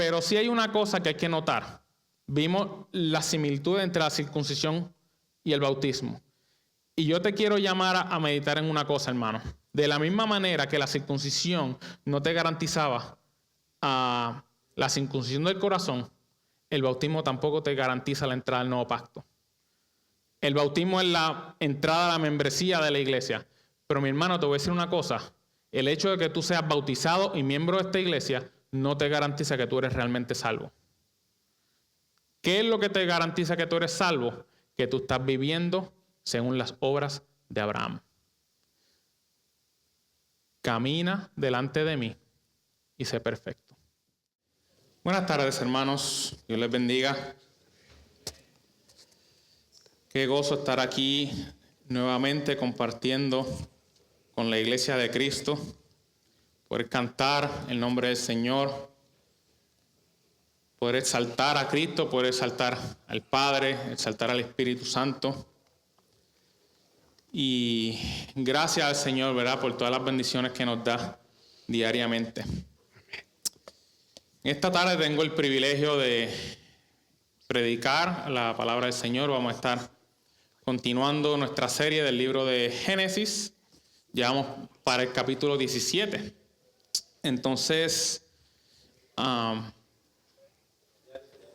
Pero sí hay una cosa que hay que notar. Vimos la similitud entre la circuncisión y el bautismo. Y yo te quiero llamar a meditar en una cosa, hermano. De la misma manera que la circuncisión no te garantizaba la circuncisión del corazón, el bautismo tampoco te garantiza la entrada al nuevo pacto. El bautismo es la entrada a la membresía de la iglesia. Pero mi hermano, te voy a decir una cosa. El hecho de que tú seas bautizado y miembro de esta iglesia no te garantiza que tú eres realmente salvo. ¿Qué es lo que te garantiza que tú eres salvo? Que tú estás viviendo según las obras de Abraham. Camina delante de mí y sé perfecto. Buenas tardes, hermanos. Dios les bendiga. Qué gozo estar aquí nuevamente compartiendo con la iglesia de Cristo, poder cantar el nombre del Señor, poder exaltar a Cristo, poder exaltar al Padre, exaltar al Espíritu Santo. Y gracias al Señor, ¿verdad?, por todas las bendiciones que nos da diariamente. Esta tarde tengo el privilegio de predicar la palabra del Señor. Vamos a estar continuando nuestra serie del libro de Génesis. Ya vamos para el capítulo 17. Entonces,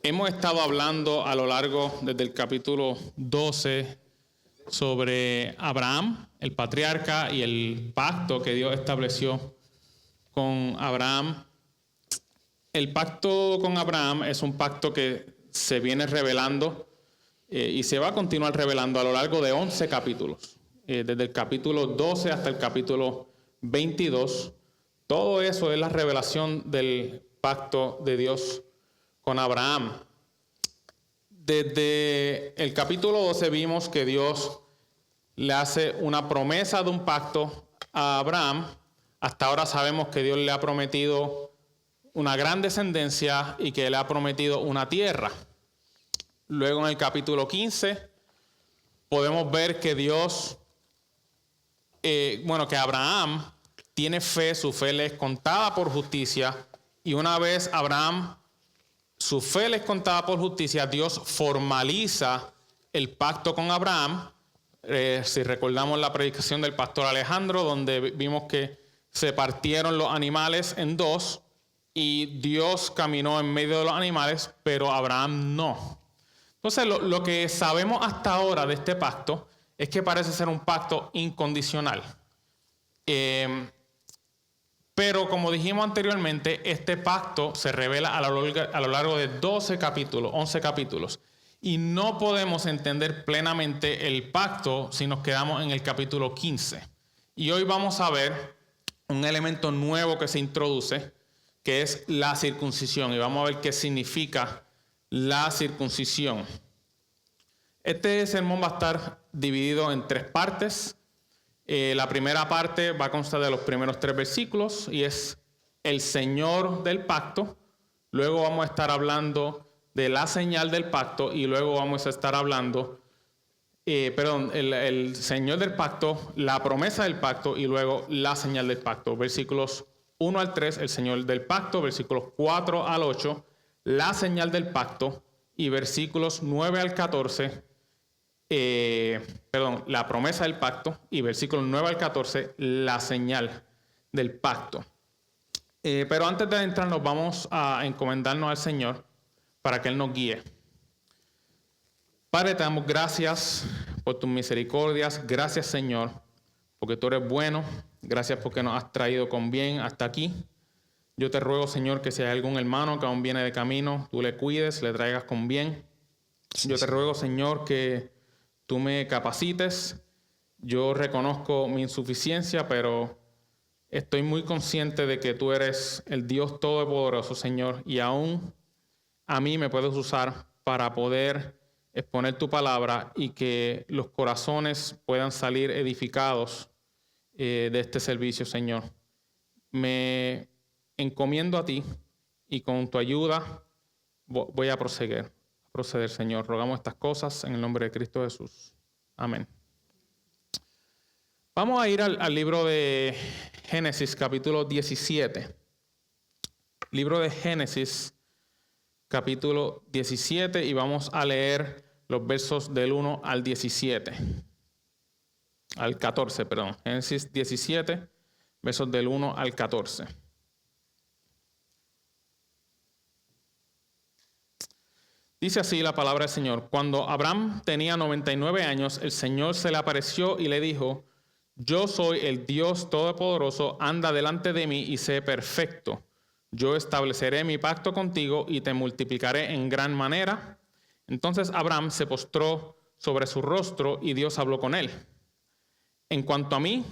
hemos estado hablando a lo largo desde el capítulo 12 sobre Abraham, el patriarca, y el pacto que Dios estableció con Abraham. El pacto con Abraham es un pacto que se viene revelando y se va a continuar revelando a lo largo de 11 capítulos. Desde el capítulo 12 hasta el capítulo 22. Todo eso es la revelación del pacto de Dios con Abraham. Desde el capítulo 12 vimos que Dios le hace una promesa de un pacto a Abraham. Hasta ahora sabemos que Dios le ha prometido una gran descendencia y que le ha prometido una tierra. Luego en el capítulo 15 podemos ver que Dios, que Abraham tiene fe, su fe le es contada por justicia, y una vez Abraham, su fe le es contada por justicia, Dios formaliza el pacto con Abraham. Si recordamos la predicación del pastor Alejandro, donde vimos que se partieron los animales en dos y Dios caminó en medio de los animales, pero Abraham no. Entonces lo que sabemos hasta ahora de este pacto es que parece ser un pacto incondicional. Pero como dijimos anteriormente, este pacto se revela a lo largo de 12 capítulos, 11 capítulos. Y no podemos entender plenamente el pacto si nos quedamos en el capítulo 15. Y hoy vamos a ver un elemento nuevo que se introduce, que es la circuncisión. Y vamos a ver qué significa la circuncisión. Este sermón va a estar dividido en 3 partes. La primera parte va a constar de los primeros 3 versículos y es el Señor del pacto. Luego vamos a estar hablando de la señal del pacto y luego vamos a estar hablando, el Señor del pacto, la promesa del pacto y luego la señal del pacto. Versículos 1 al 3, el Señor del pacto. Versículos 4 al 8, la señal del pacto. Y versículos 9 al 14, la promesa del pacto. Y versículos 9 al 14, la señal del pacto. Pero antes de adentrarnos, vamos a encomendarnos al Señor para que Él nos guíe. Padre, te damos gracias por tus misericordias. Gracias, Señor, porque tú eres bueno. Gracias porque nos has traído con bien hasta aquí. Yo te ruego, Señor, que si hay algún hermano que aún viene de camino, tú le cuides, le traigas con bien. Yo te ruego, Señor, que tú me capacites. Yo reconozco mi insuficiencia, pero estoy muy consciente de que tú eres el Dios Todopoderoso, Señor, y aún a mí me puedes usar para poder exponer tu palabra y que los corazones puedan salir edificados de este servicio, Señor. Me encomiendo a ti y con tu ayuda voy a proceder, Señor. Rogamos estas cosas en el nombre de Cristo Jesús. Amén. Vamos a ir al libro de Génesis, capítulo 17. Libro de Génesis, capítulo 17 y vamos a leer los versos del 1 al 17. Al 14, perdón. Génesis 17, versos del 1 al 14. Dice así la palabra del Señor. Cuando Abraham tenía 99 años, el Señor se le apareció y le dijo: Yo soy el Dios Todopoderoso, anda delante de mí y sé perfecto. Yo estableceré mi pacto contigo y te multiplicaré en gran manera. Entonces Abraham se postró sobre su rostro y Dios habló con él. En cuanto a mí,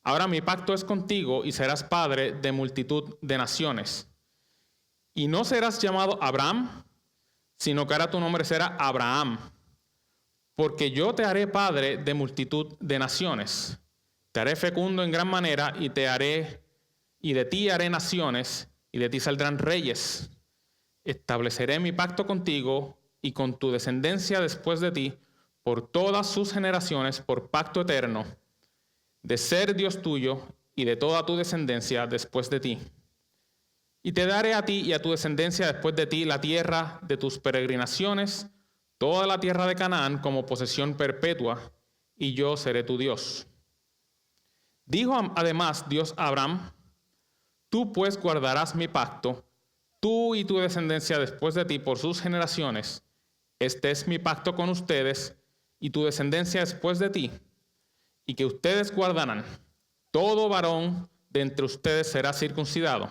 ahora mi pacto es contigo y serás padre de multitud de naciones. Y no serás llamado Abraham, sino que ahora tu nombre será Abraham, porque yo te haré padre de multitud de naciones. Te haré fecundo en gran manera y de ti haré naciones y de ti saldrán reyes. Estableceré mi pacto contigo y con tu descendencia después de ti por todas sus generaciones, por pacto eterno, de ser Dios tuyo y de toda tu descendencia después de ti. Y te daré a ti y a tu descendencia después de ti la tierra de tus peregrinaciones, toda la tierra de Canaán como posesión perpetua, y yo seré tu Dios. Dijo además Dios a Abraham: Tú pues guardarás mi pacto, tú y tu descendencia después de ti por sus generaciones. Este es mi pacto con ustedes y tu descendencia después de ti, y que ustedes guardarán. Todo varón de entre ustedes será circuncidado.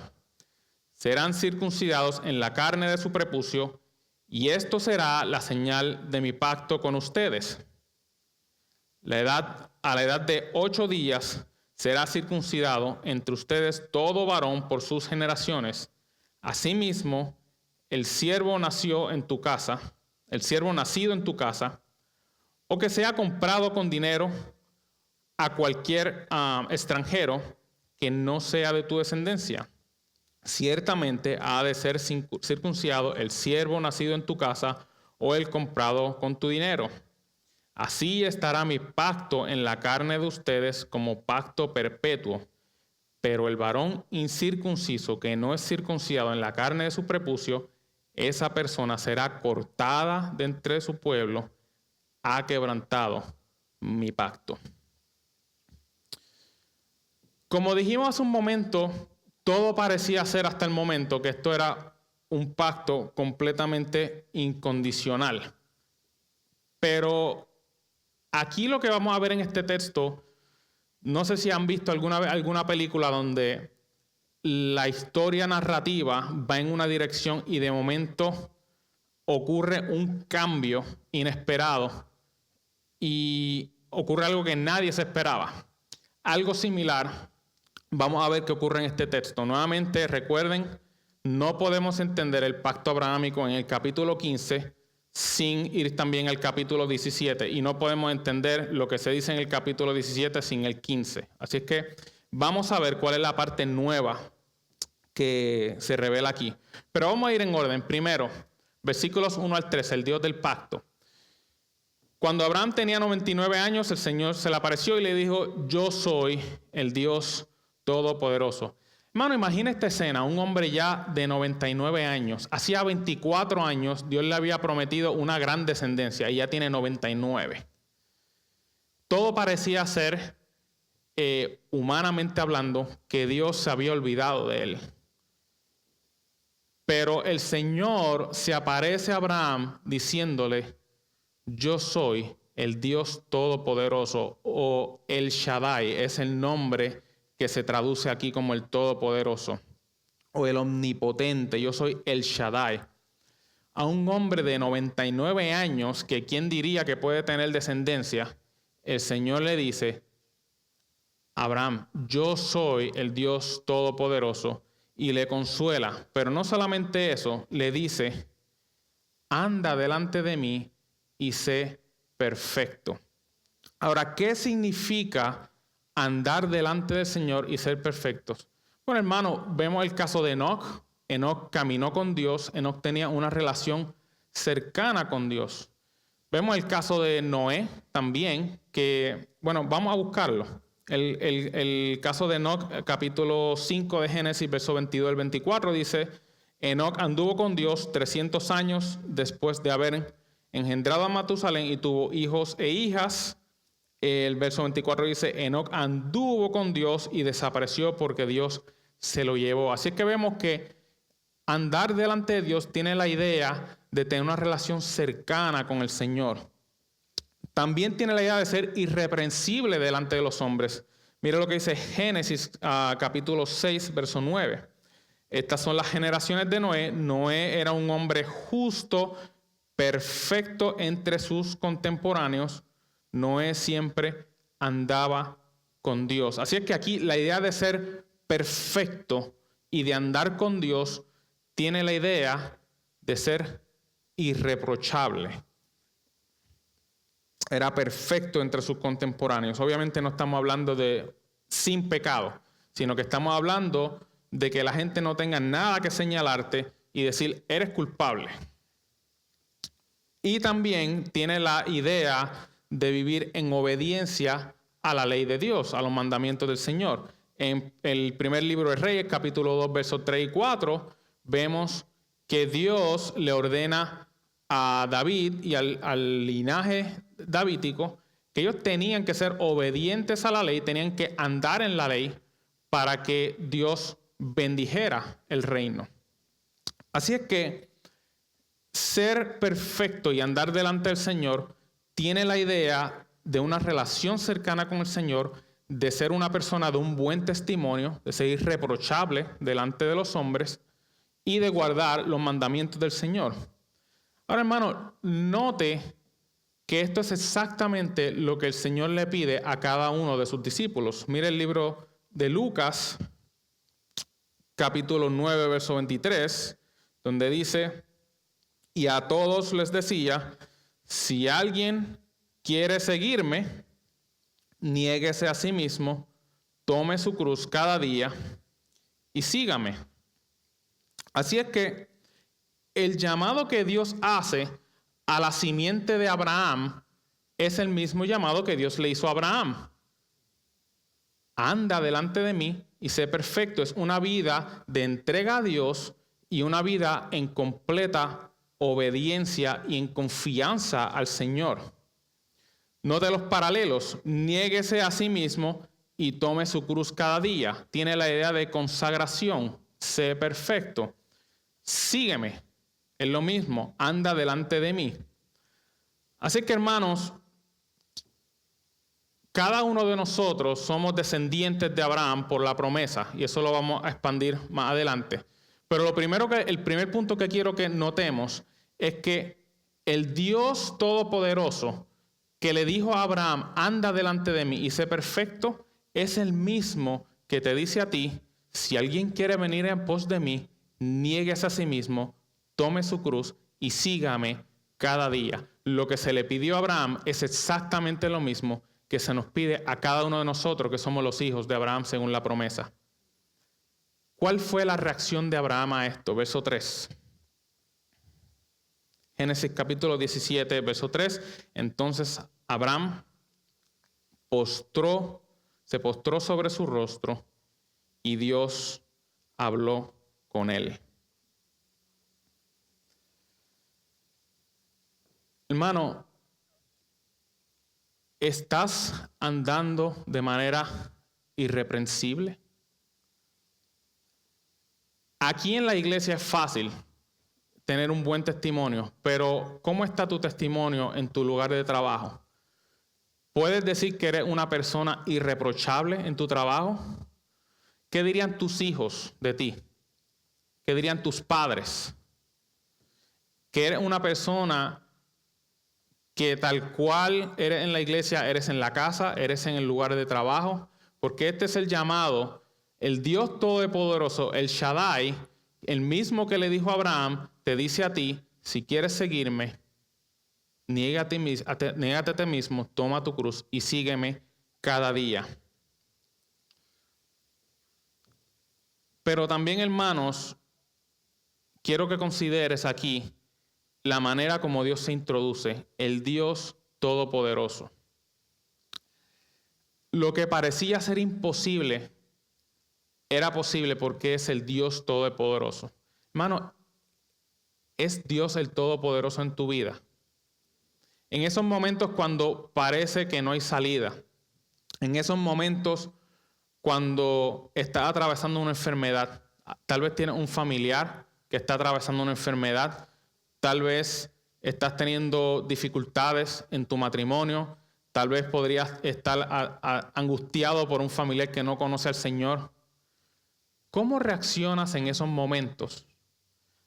Serán circuncidados en la carne de su prepucio, y esto será la señal de mi pacto con ustedes. A la edad de 8 días será circuncidado entre ustedes todo varón por sus generaciones. Asimismo, el siervo nacido en tu casa, o que sea comprado con dinero a cualquier extranjero que no sea de tu descendencia. Ciertamente ha de ser circuncidado el siervo nacido en tu casa o el comprado con tu dinero. Así estará mi pacto en la carne de ustedes como pacto perpetuo. Pero el varón incircunciso que no es circuncidado en la carne de su prepucio, esa persona será cortada de entre su pueblo, ha quebrantado mi pacto. Como dijimos hace un momento, todo parecía ser hasta el momento que esto era un pacto completamente incondicional. Pero aquí lo que vamos a ver en este texto, no sé si han visto alguna vez alguna película donde la historia narrativa va en una dirección y de momento ocurre un cambio inesperado y ocurre algo que nadie se esperaba. Algo similar vamos a ver qué ocurre en este texto. Nuevamente, recuerden, no podemos entender el pacto abrahámico en el capítulo 15 sin ir también al capítulo 17. Y no podemos entender lo que se dice en el capítulo 17 sin el 15. Así es que vamos a ver cuál es la parte nueva que se revela aquí. Pero vamos a ir en orden. Primero, versículos 1 al 3, el Dios del pacto. Cuando Abraham tenía 99 años, el Señor se le apareció y le dijo: Yo soy el Dios Todopoderoso. Hermano, imagina esta escena, un hombre ya de 99 años. Hacía 24 años Dios le había prometido una gran descendencia y ya tiene 99. Todo parecía ser, humanamente hablando, que Dios se había olvidado de él. Pero el Señor se aparece a Abraham diciéndole: Yo soy el Dios Todopoderoso, o El Shaddai, es el nombre que se traduce aquí como el Todopoderoso, o el Omnipotente. Yo soy El Shaddai. A un hombre de 99 años, que quién diría que puede tener descendencia, el Señor le dice: Abraham, yo soy el Dios Todopoderoso, y le consuela. Pero no solamente eso, le dice: anda delante de mí y sé perfecto. Ahora, ¿qué significa andar delante del Señor y ser perfectos? Bueno, hermano, vemos el caso de Enoc. Enoc caminó con Dios. Enoc tenía una relación cercana con Dios. Vemos el caso de Noé también, que, bueno, vamos a buscarlo. El caso de Enoc, capítulo 5 de Génesis, verso 22 al 24, dice: Enoc anduvo con Dios 300 años después de haber engendrado a Matusalén y tuvo hijos e hijas. El verso 24 dice, Enoc anduvo con Dios y desapareció porque Dios se lo llevó. Así que vemos que andar delante de Dios tiene la idea de tener una relación cercana con el Señor. También tiene la idea de ser irreprensible delante de los hombres. Mira lo que dice Génesis capítulo 6, verso 9. Estas son las generaciones de Noé. Noé era un hombre justo, perfecto entre sus contemporáneos. Noé siempre andaba con Dios. Así es que aquí la idea de ser perfecto y de andar con Dios tiene la idea de ser irreprochable. Era perfecto entre sus contemporáneos. Obviamente no estamos hablando de sin pecado, sino que estamos hablando de que la gente no tenga nada que señalarte y decir, eres culpable. Y también tiene la idea de vivir en obediencia a la ley de Dios, a los mandamientos del Señor. En el primer libro de Reyes, capítulo 2, versos 3 y 4, vemos que Dios le ordena a David y al linaje davídico que ellos tenían que ser obedientes a la ley, tenían que andar en la ley para que Dios bendijera el reino. Así es que ser perfecto y andar delante del Señor tiene la idea de una relación cercana con el Señor, de ser una persona de un buen testimonio, de ser irreprochable delante de los hombres y de guardar los mandamientos del Señor. Ahora, hermano, note que esto es exactamente lo que el Señor le pide a cada uno de sus discípulos. Mire el libro de Lucas, capítulo 9, verso 23, donde dice, y a todos les decía, si alguien quiere seguirme, niéguese a sí mismo, tome su cruz cada día y sígame. Así es que el llamado que Dios hace a la simiente de Abraham es el mismo llamado que Dios le hizo a Abraham. Anda delante de mí y sé perfecto. Es una vida de entrega a Dios y una vida en completa obediencia y en confianza al Señor. Note los paralelos. Niéguese a sí mismo y tome su cruz cada día. Tiene la idea de consagración. Sé perfecto. Sígueme. Es lo mismo. Anda delante de mí. Así que, hermanos, cada uno de nosotros somos descendientes de Abraham por la promesa. Y eso lo vamos a expandir más adelante. Pero el primer punto que quiero que notemos es que el Dios Todopoderoso que le dijo a Abraham, anda delante de mí y sé perfecto, es el mismo que te dice a ti, si alguien quiere venir en pos de mí, niéguese a sí mismo, tome su cruz y sígame cada día. Lo que se le pidió a Abraham es exactamente lo mismo que se nos pide a cada uno de nosotros que somos los hijos de Abraham según la promesa. ¿Cuál fue la reacción de Abraham a esto? Verso 3. Génesis capítulo 17, verso 3. Entonces Abraham se postró sobre su rostro y Dios habló con él. Hermano, ¿estás andando de manera irreprensible? Aquí en la iglesia es fácil tener un buen testimonio, pero ¿cómo está tu testimonio en tu lugar de trabajo? ¿Puedes decir que eres una persona irreprochable en tu trabajo? ¿Qué dirían tus hijos de ti? ¿Qué dirían tus padres? Que eres una persona que tal cual eres en la iglesia, eres en la casa, eres en el lugar de trabajo, porque este es el llamado. El Dios Todopoderoso, el Shaddai, el mismo que le dijo a Abraham, te dice a ti, si quieres seguirme, niégate a ti mismo, toma tu cruz y sígueme cada día. Pero también, hermanos, quiero que consideres aquí la manera como Dios se introduce, el Dios Todopoderoso. Lo que parecía ser imposible era posible porque es el Dios Todopoderoso. Hermano, es Dios el Todopoderoso en tu vida. En esos momentos cuando parece que no hay salida, en esos momentos cuando estás atravesando una enfermedad, tal vez tienes un familiar que está atravesando una enfermedad, tal vez estás teniendo dificultades en tu matrimonio, tal vez podrías estar angustiado por un familiar que no conoce al Señor. ¿Cómo reaccionas en esos momentos?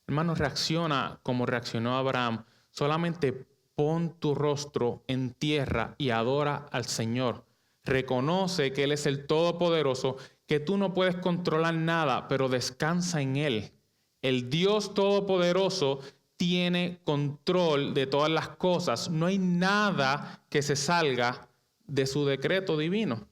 Hermano, reacciona como reaccionó Abraham. Solamente pon tu rostro en tierra y adora al Señor. Reconoce que Él es el Todopoderoso, que tú no puedes controlar nada, pero descansa en Él. El Dios Todopoderoso tiene control de todas las cosas. No hay nada que se salga de su decreto divino.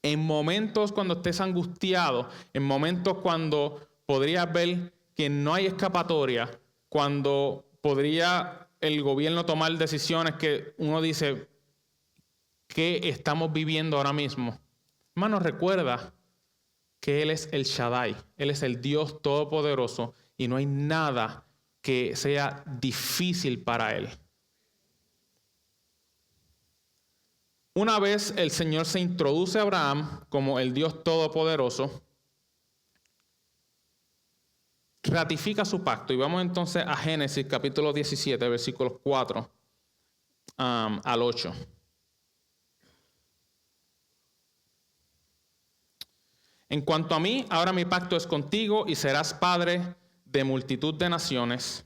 En momentos cuando estés angustiado, en momentos cuando podrías ver que no hay escapatoria, cuando podría el gobierno tomar decisiones que uno dice, ¿qué estamos viviendo ahora mismo? Hermano, recuerda que Él es el Shaddai, Él es el Dios Todopoderoso y no hay nada que sea difícil para Él. Una vez el Señor se introduce a Abraham como el Dios Todopoderoso, ratifica su pacto. Y vamos entonces a Génesis capítulo 17, versículos 4 al 8. En cuanto a mí, ahora mi pacto es contigo y serás padre de multitud de naciones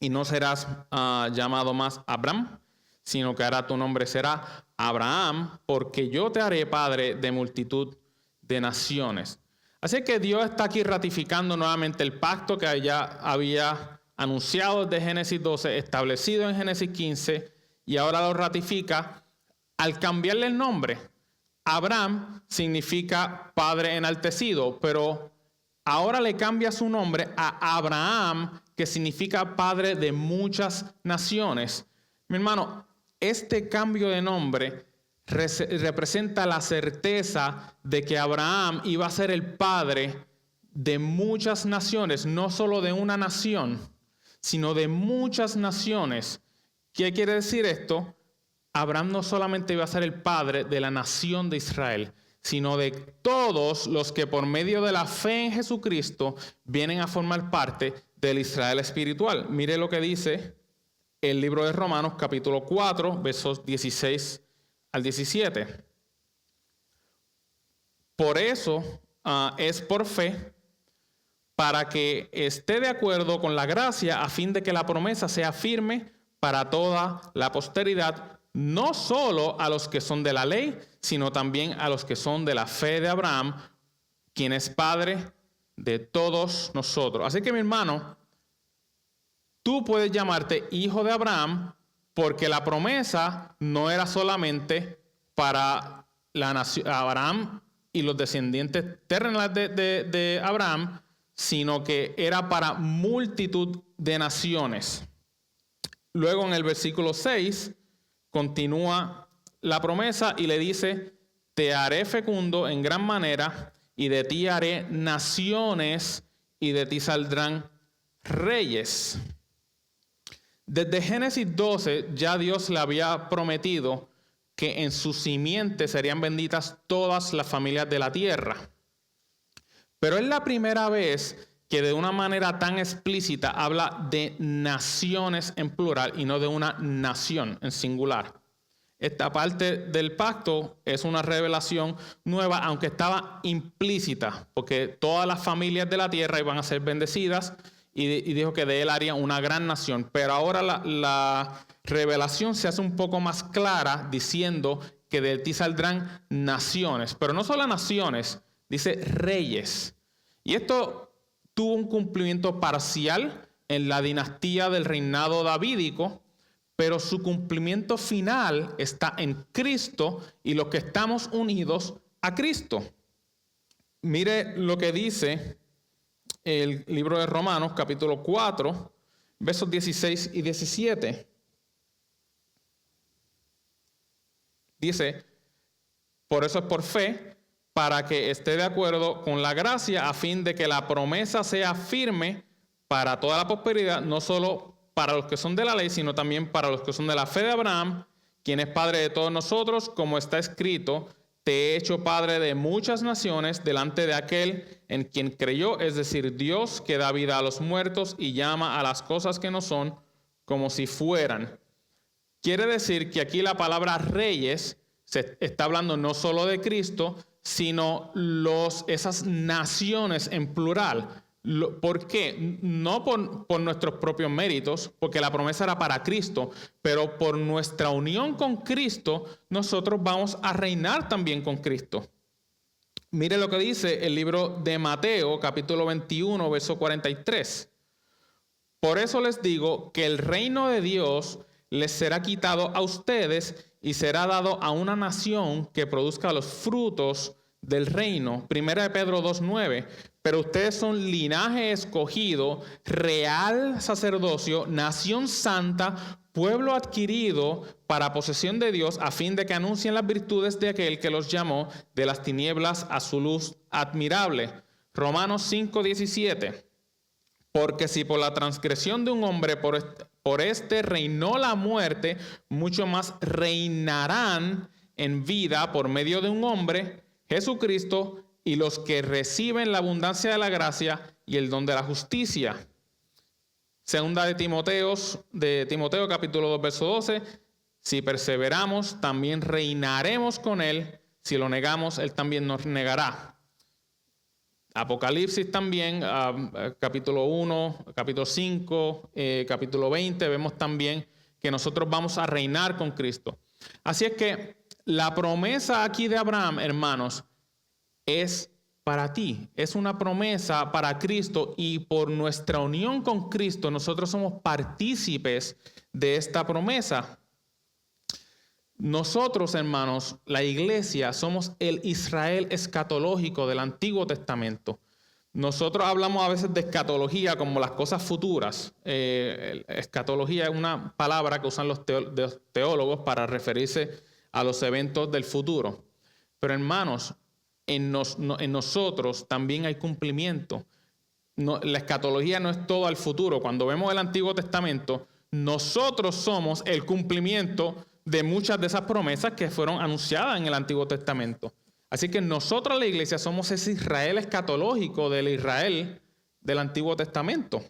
y no serás llamado más Abram, sino que ahora tu nombre será Abraham, porque yo te haré padre de multitud de naciones. Así que Dios está aquí ratificando nuevamente el pacto que ya había anunciado desde Génesis 12, establecido en Génesis 15, y ahora lo ratifica al cambiarle el nombre. Abraham significa padre enaltecido, pero ahora le cambia su nombre a Abraham, que significa padre de muchas naciones. Mi hermano, este cambio de nombre representa la certeza de que Abraham iba a ser el padre de muchas naciones, no solo de una nación, sino de muchas naciones. ¿Qué quiere decir esto? Abraham no solamente iba a ser el padre de la nación de Israel, sino de todos los que por medio de la fe en Jesucristo vienen a formar parte del Israel espiritual. Mire lo que dice el libro de Romanos capítulo 4, versos 16 al 17. Por eso es por fe, para que esté de acuerdo con la gracia, a fin de que la promesa sea firme para toda la posteridad, no solo a los que son de la ley, sino también a los que son de la fe de Abraham, quien es padre de todos nosotros. Así que, mi hermano, tú puedes llamarte hijo de Abraham porque la promesa no era solamente para la nación, Abraham y los descendientes terrenales de Abraham, sino que era para multitud de naciones. Luego en el versículo 6 continúa la promesa y le dice, te haré fecundo en gran manera y de ti haré naciones y de ti saldrán reyes. Desde Génesis 12 ya Dios le había prometido que en su simiente serían benditas todas las familias de la tierra. Pero es la primera vez que de una manera tan explícita habla de naciones en plural y no de una nación en singular. Esta parte del pacto es una revelación nueva, aunque estaba implícita, porque todas las familias de la tierra iban a ser bendecidas y dijo que de él haría una gran nación. Pero ahora la revelación se hace un poco más clara diciendo que de ti saldrán naciones, pero no solo naciones, dice reyes. Y esto tuvo un cumplimiento parcial en la dinastía del reinado davídico, pero su cumplimiento final está en Cristo y los que estamos unidos a Cristo. Mire lo que dice el libro de Romanos, capítulo 4, versos 16 y 17. Dice, por eso es por fe para que esté de acuerdo con la gracia, a fin de que la promesa sea firme para toda la prosperidad, no solo para los que son de la ley, sino también para los que son de la fe de Abraham, quien es padre de todos nosotros, como está escrito: te he hecho padre de muchas naciones delante de aquel en quien creyó, es decir, Dios, que da vida a los muertos y llama a las cosas que no son como si fueran. Quiere decir que aquí la palabra reyes se está hablando no solo de Cristo, sino esas naciones en plural. ¿Por qué? No por nuestros propios méritos, porque la promesa era para Cristo, pero por nuestra unión con Cristo, nosotros vamos a reinar también con Cristo. Mire lo que dice el libro de Mateo, capítulo 21, verso 43. Por eso les digo que el reino de Dios les será quitado a ustedes y será dado a una nación que produzca los frutos del reino. Primera de Pedro 2:9. Pero ustedes son linaje escogido, real sacerdocio, nación santa, pueblo adquirido para posesión de Dios, a fin de que anuncien las virtudes de aquel que los llamó de las tinieblas a su luz admirable. Romanos 5:17. Porque si por la transgresión de un hombre por este reinó la muerte, mucho más reinarán en vida por medio de un hombre, Jesucristo, y los que reciben la abundancia de la gracia y el don de la justicia. Segunda de Timoteo capítulo 2, verso 12. Si perseveramos, también reinaremos con él. Si lo negamos, él también nos negará. Apocalipsis también, capítulo 1, capítulo 5, capítulo 20, vemos también que nosotros vamos a reinar con Cristo. Así es que la promesa aquí de Abraham, hermanos, es para ti, es una promesa para Cristo, y por nuestra unión con Cristo nosotros somos partícipes de esta promesa. Nosotros, hermanos, la iglesia, somos el Israel escatológico del Antiguo Testamento. Nosotros hablamos a veces de escatología como las cosas futuras. Escatología es una palabra que usan los teólogos para referirse a los eventos del futuro. Pero, hermanos, en nosotros también hay cumplimiento. La escatología no es todo al futuro. Cuando vemos el Antiguo Testamento, nosotros somos el cumplimiento de muchas de esas promesas que fueron anunciadas en el Antiguo Testamento. Así que nosotros, la iglesia, somos ese Israel escatológico del Israel del Antiguo Testamento.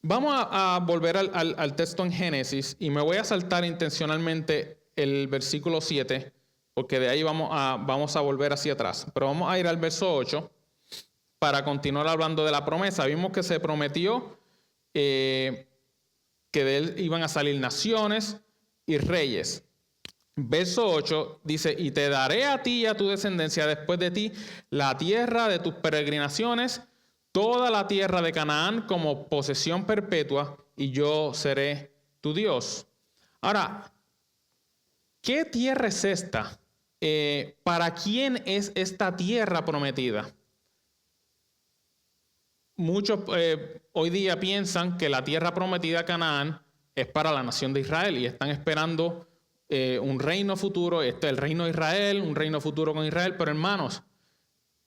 Vamos a volver al texto en Génesis, y me voy a saltar intencionalmente el versículo 7, porque de ahí vamos a volver hacia atrás. Pero vamos a ir al verso 8 para continuar hablando de la promesa. Vimos que se prometió que de él iban a salir naciones y reyes. Verso 8 dice: y te daré a ti y a tu descendencia después de ti la tierra de tus peregrinaciones, toda la tierra de Canaán como posesión perpetua, y yo seré tu Dios. Ahora, ¿qué tierra es esta? ¿Para quién es esta tierra prometida? Muchos hoy día piensan que la tierra prometida, Canaán, es para la nación de Israel, y están esperando un reino futuro, el reino de Israel, un reino futuro con Israel. Pero, hermanos,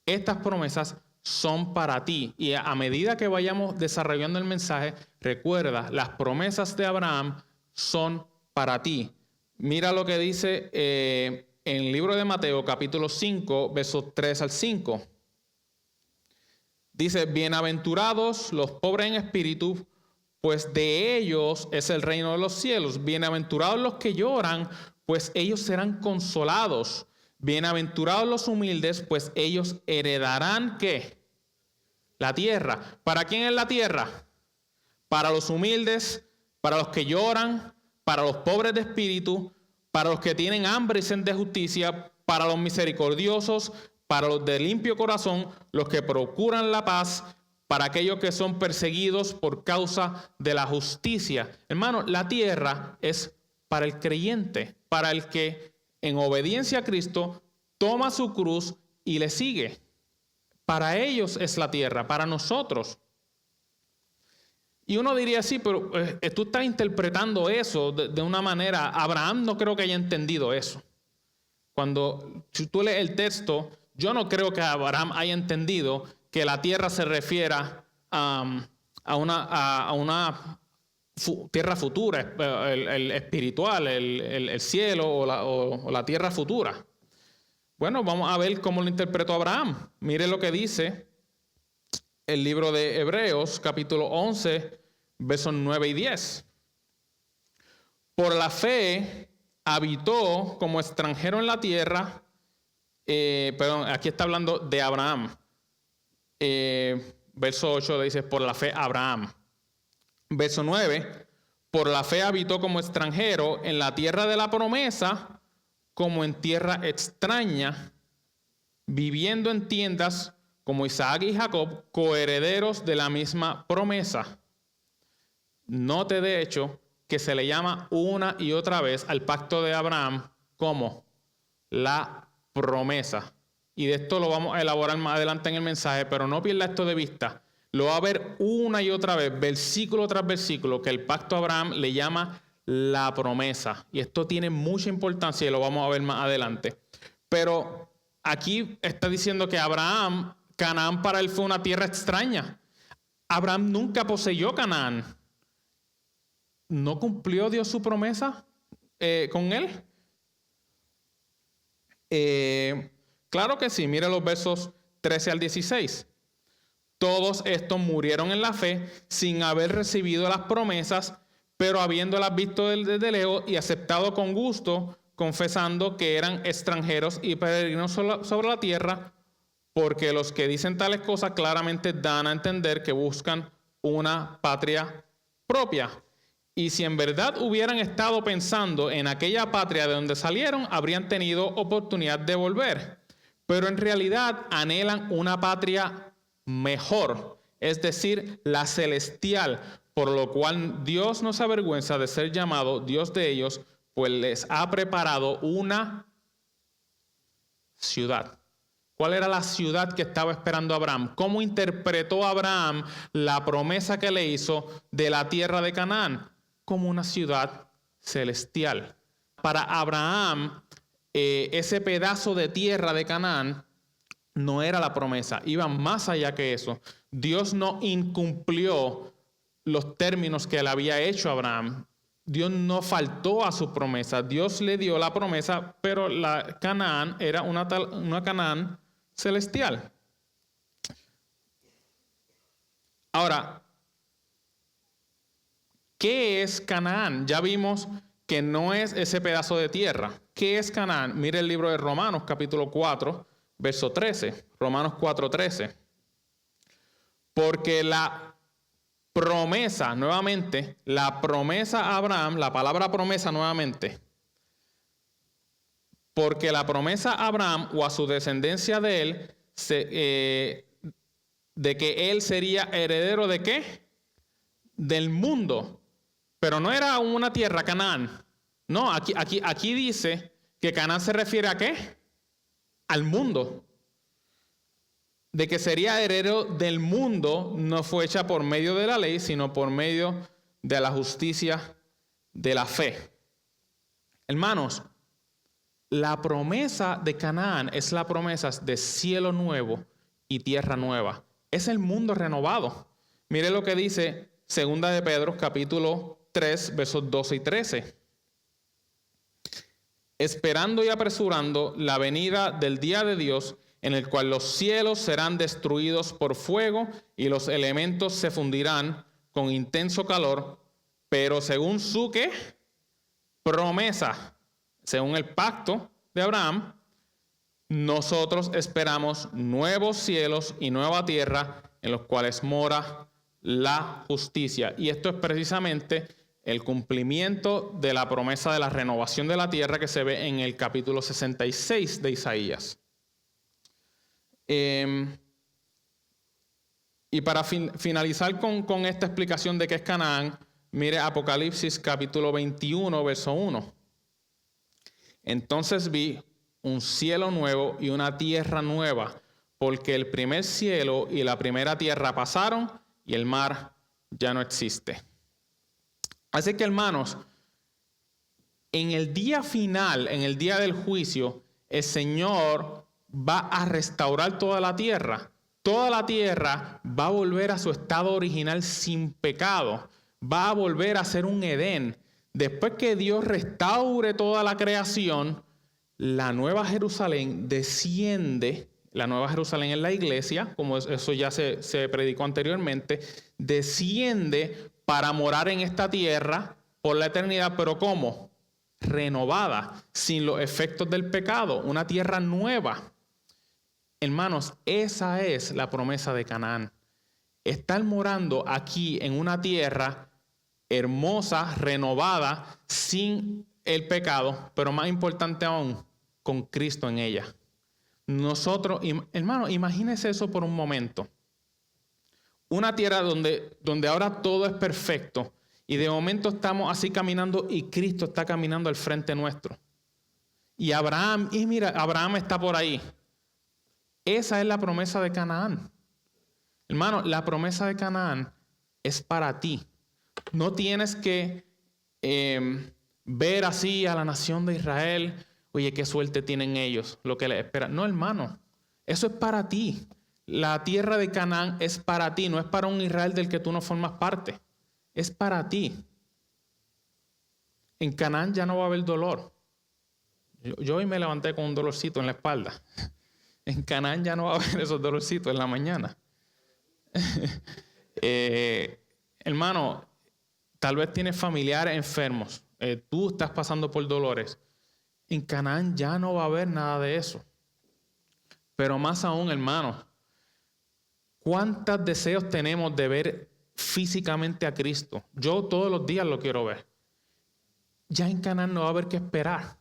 estas promesas son para ti, y a medida que vayamos desarrollando el mensaje, recuerda, las promesas de Abraham son para ti. Mira lo que dice en el libro de Mateo, capítulo 5, versos 3 al 5. Dice: bienaventurados los pobres en espíritu, pues de ellos es el reino de los cielos. Bienaventurados los que lloran, pues ellos serán consolados. Bienaventurados los humildes, pues ellos heredarán, ¿qué? La tierra. ¿Para quién es la tierra? Para los humildes, para los que lloran, para los pobres de espíritu, para los que tienen hambre y sed de justicia, para los misericordiosos, para los de limpio corazón, los que procuran la paz, para aquellos que son perseguidos por causa de la justicia. Hermano, la tierra es para el creyente, para el que en obediencia a Cristo toma su cruz y le sigue. Para ellos es la tierra, para nosotros. Y uno diría: sí, pero tú estás interpretando eso de una manera. Abraham no creo que haya entendido eso. Cuando tú lees el texto, yo no creo que Abraham haya entendido que la tierra se refiera a una tierra futura, el espiritual, el cielo o la tierra futura. Bueno, vamos a ver cómo lo interpretó Abraham. Mire lo que dice el libro de Hebreos, capítulo 11, versos 9 y 10. Por la fe habitó como extranjero en la tierra, aquí está hablando de Abraham. Verso 8 dice, por la fe Abraham. Verso 9, por la fe habitó como extranjero en la tierra de la promesa, como en tierra extraña, viviendo en tiendas como Isaac y Jacob, coherederos de la misma promesa. Note de hecho que se le llama una y otra vez al pacto de Abraham como la promesa. Y de esto lo vamos a elaborar más adelante en el mensaje, pero no pierda esto de vista. Lo va a ver una y otra vez, versículo tras versículo, que el pacto a Abraham le llama la promesa. Y esto tiene mucha importancia y lo vamos a ver más adelante. Pero aquí está diciendo que Abraham, Canaán para él fue una tierra extraña. Abraham nunca poseyó Canaán. ¿No cumplió Dios su promesa con él? Claro que sí. Mire los versos 13 al 16. Todos estos murieron en la fe sin haber recibido las promesas, pero habiéndolas visto desde lejos y aceptado con gusto, confesando que eran extranjeros y peregrinos sobre la tierra, porque los que dicen tales cosas claramente dan a entender que buscan una patria propia. Y si en verdad hubieran estado pensando en aquella patria de donde salieron, habrían tenido oportunidad de volver. Pero en realidad anhelan una patria mejor, es decir, la celestial, por lo cual Dios no se avergüenza de ser llamado Dios de ellos, pues les ha preparado una ciudad. ¿Cuál era la ciudad que estaba esperando Abraham? ¿Cómo interpretó Abraham la promesa que le hizo de la tierra de Canaán? Como una ciudad celestial. Para Abraham, ese pedazo de tierra de Canaán no era la promesa, iba más allá que eso. Dios no incumplió los términos que le había hecho a Abraham. Dios no faltó a su promesa. Dios le dio la promesa, pero la Canaán era una Canaán celestial. Ahora, ¿qué es Canaán? Ya vimos que no es ese pedazo de tierra. ¿Qué es Canaán? Mire el libro de Romanos, capítulo 4, verso 13. Romanos 4, 13. Porque la promesa, nuevamente, la promesa a Abraham, la palabra promesa nuevamente, porque la promesa a Abraham o a su descendencia de él, de que él sería heredero de ¿qué? Del mundo. Pero no era una tierra, Canaán. No, aquí dice que Canaán se refiere a ¿qué? Al mundo. De que sería heredero del mundo no fue hecha por medio de la ley, sino por medio de la justicia de la fe. Hermanos, la promesa de Canaán es la promesa de cielo nuevo y tierra nueva. Es el mundo renovado. Mire lo que dice 2 de Pedro, capítulo 3, versos 12 y 13. Esperando y apresurando la venida del día de Dios, en el cual los cielos serán destruidos por fuego y los elementos se fundirán con intenso calor, pero según su ¿qué? Promesa, según el pacto de Abraham, nosotros esperamos nuevos cielos y nueva tierra en los cuales mora la justicia. Y esto es precisamente el cumplimiento de la promesa de la renovación de la tierra que se ve en el capítulo 66 de Isaías. Y para finalizar con esta explicación de qué es Canaán, mire Apocalipsis capítulo 21, verso 1. Entonces vi un cielo nuevo y una tierra nueva, porque el primer cielo y la primera tierra pasaron y el mar ya no existe. Así que, hermanos, en el día final, en el día del juicio, el Señor va a restaurar toda la tierra. Toda la tierra va a volver a su estado original sin pecado. Va a volver a ser un Edén. Después que Dios restaure toda la creación, la Nueva Jerusalén desciende. La Nueva Jerusalén es la iglesia, como eso ya se predicó anteriormente, desciende para morar en esta tierra por la eternidad, pero ¿cómo? Renovada, sin los efectos del pecado, una tierra nueva. Hermanos, esa es la promesa de Canaán. Estar morando aquí en una tierra hermosa, renovada, sin el pecado, pero más importante aún, con Cristo en ella. Nosotros, hermano, imagínese eso por un momento. Una tierra donde ahora todo es perfecto y de momento estamos así caminando y Cristo está caminando al frente nuestro. Y Abraham está por ahí. Esa es la promesa de Canaán. Hermano, la promesa de Canaán es para ti. No tienes que ver así a la nación de Israel. Oye, qué suerte tienen ellos, lo que les espera. No, hermano, eso es para ti. La tierra de Canaán es para ti, no es para un Israel del que tú no formas parte. Es para ti. En Canaán ya no va a haber dolor. Yo hoy me levanté con un dolorcito en la espalda. En Canaán ya no va a haber esos dolorcitos en la mañana. Hermano, tal vez tienes familiares enfermos. Tú estás pasando por dolores. En Canaán ya no va a haber nada de eso. Pero más aún, hermano, ¿cuántos deseos tenemos de ver físicamente a Cristo? Yo todos los días lo quiero ver. Ya en Canaán no va a haber que esperar.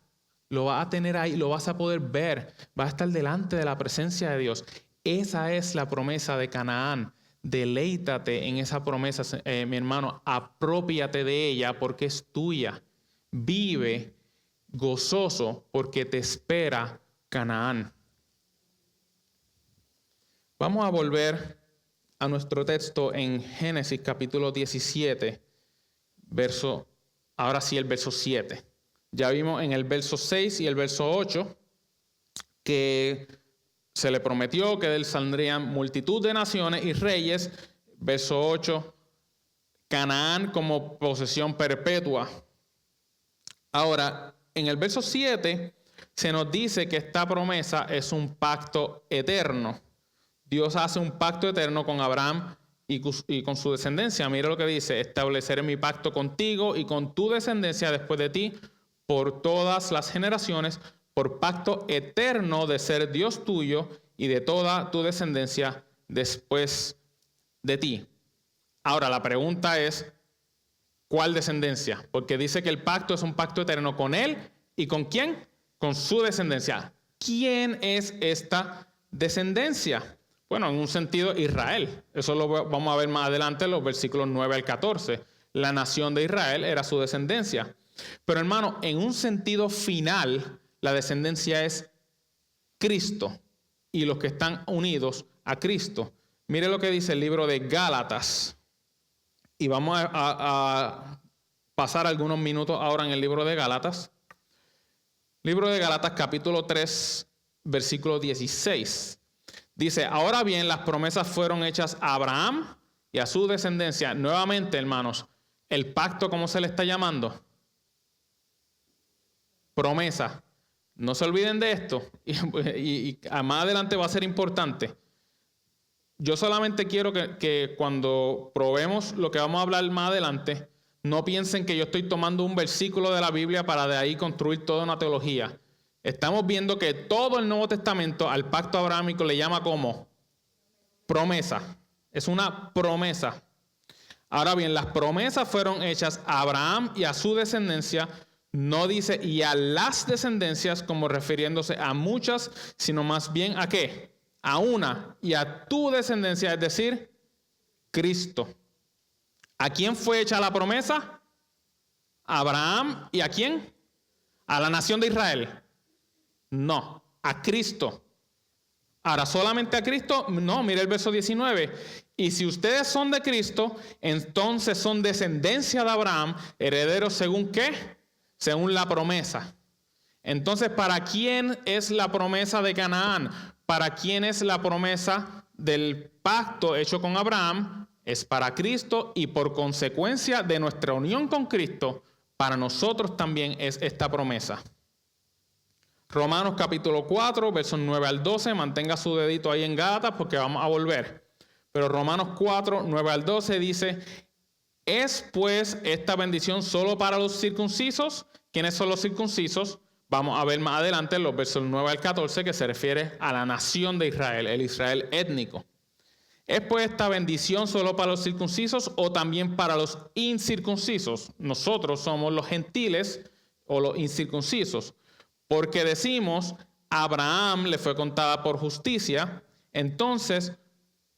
Lo vas a tener ahí, lo vas a poder ver. Vas a estar delante de la presencia de Dios. Esa es la promesa de Canaán. Deleítate en esa promesa, mi hermano. Aprópiate de ella porque es tuya. Vive gozoso porque te espera Canaán. Vamos a volver a nuestro texto en Génesis capítulo 17, ahora sí el verso 7. Ya vimos en el verso 6 y el verso 8 que se le prometió que de él saldrían multitud de naciones y reyes. Verso 8, Canaán como posesión perpetua. Ahora, en el verso 7 se nos dice que esta promesa es un pacto eterno. Dios hace un pacto eterno con Abraham y con su descendencia. Mira lo que dice: estableceré mi pacto contigo y con tu descendencia después de ti por todas las generaciones, por pacto eterno de ser Dios tuyo y de toda tu descendencia después de ti. Ahora la pregunta es, ¿cuál descendencia? Porque dice que el pacto es un pacto eterno con él y ¿con quién? Con su descendencia. ¿Quién es esta descendencia? Bueno, en un sentido, Israel. Eso lo vamos a ver más adelante en los versículos 9 al 14. La nación de Israel era su descendencia. Pero hermano, en un sentido final, la descendencia es Cristo y los que están unidos a Cristo. Mire lo que dice el libro de Gálatas. Y vamos a pasar algunos minutos ahora en el libro de Gálatas. Libro de Gálatas, capítulo 3, versículo 16. Dice: ahora bien, las promesas fueron hechas a Abraham y a su descendencia. Nuevamente, hermanos, el pacto, ¿cómo se le está llamando? Promesa. No se olviden de esto. Y más adelante va a ser importante. Yo solamente quiero que cuando probemos lo que vamos a hablar más adelante, no piensen que yo estoy tomando un versículo de la Biblia para de ahí construir toda una teología. Estamos viendo que todo el Nuevo Testamento al pacto abrahámico le llama como promesa. Es una promesa. Ahora bien, las promesas fueron hechas a Abraham y a su descendencia. No dice y a las descendencias como refiriéndose a muchas, sino más bien ¿a qué? A una y a tu descendencia, es decir, Cristo. ¿A quién fue hecha la promesa? ¿A Abraham y a quién? ¿A la nación de Israel? No, a Cristo. Ahora, ¿solamente a Cristo? No, mire el verso 19. Y si ustedes son de Cristo, entonces son descendencia de Abraham, herederos según ¿qué? Según la promesa. Entonces, ¿para quién es la promesa de Canaán? ¿Para quién es la promesa del pacto hecho con Abraham? Es para Cristo y por consecuencia de nuestra unión con Cristo, para nosotros también es esta promesa. Romanos capítulo 4, versos 9 al 12, mantenga su dedito ahí en Gálatas porque vamos a volver. Pero Romanos 4, 9 al 12 dice, ¿es pues esta bendición solo para los circuncisos? ¿Quiénes son los circuncisos? Vamos a ver más adelante en los versos 9 al 14 que se refiere a la nación de Israel, el Israel étnico. ¿Es pues esta bendición solo para los circuncisos o también para los incircuncisos? Nosotros somos los gentiles o los incircuncisos. Porque decimos, a Abraham le fue contada por justicia. Entonces,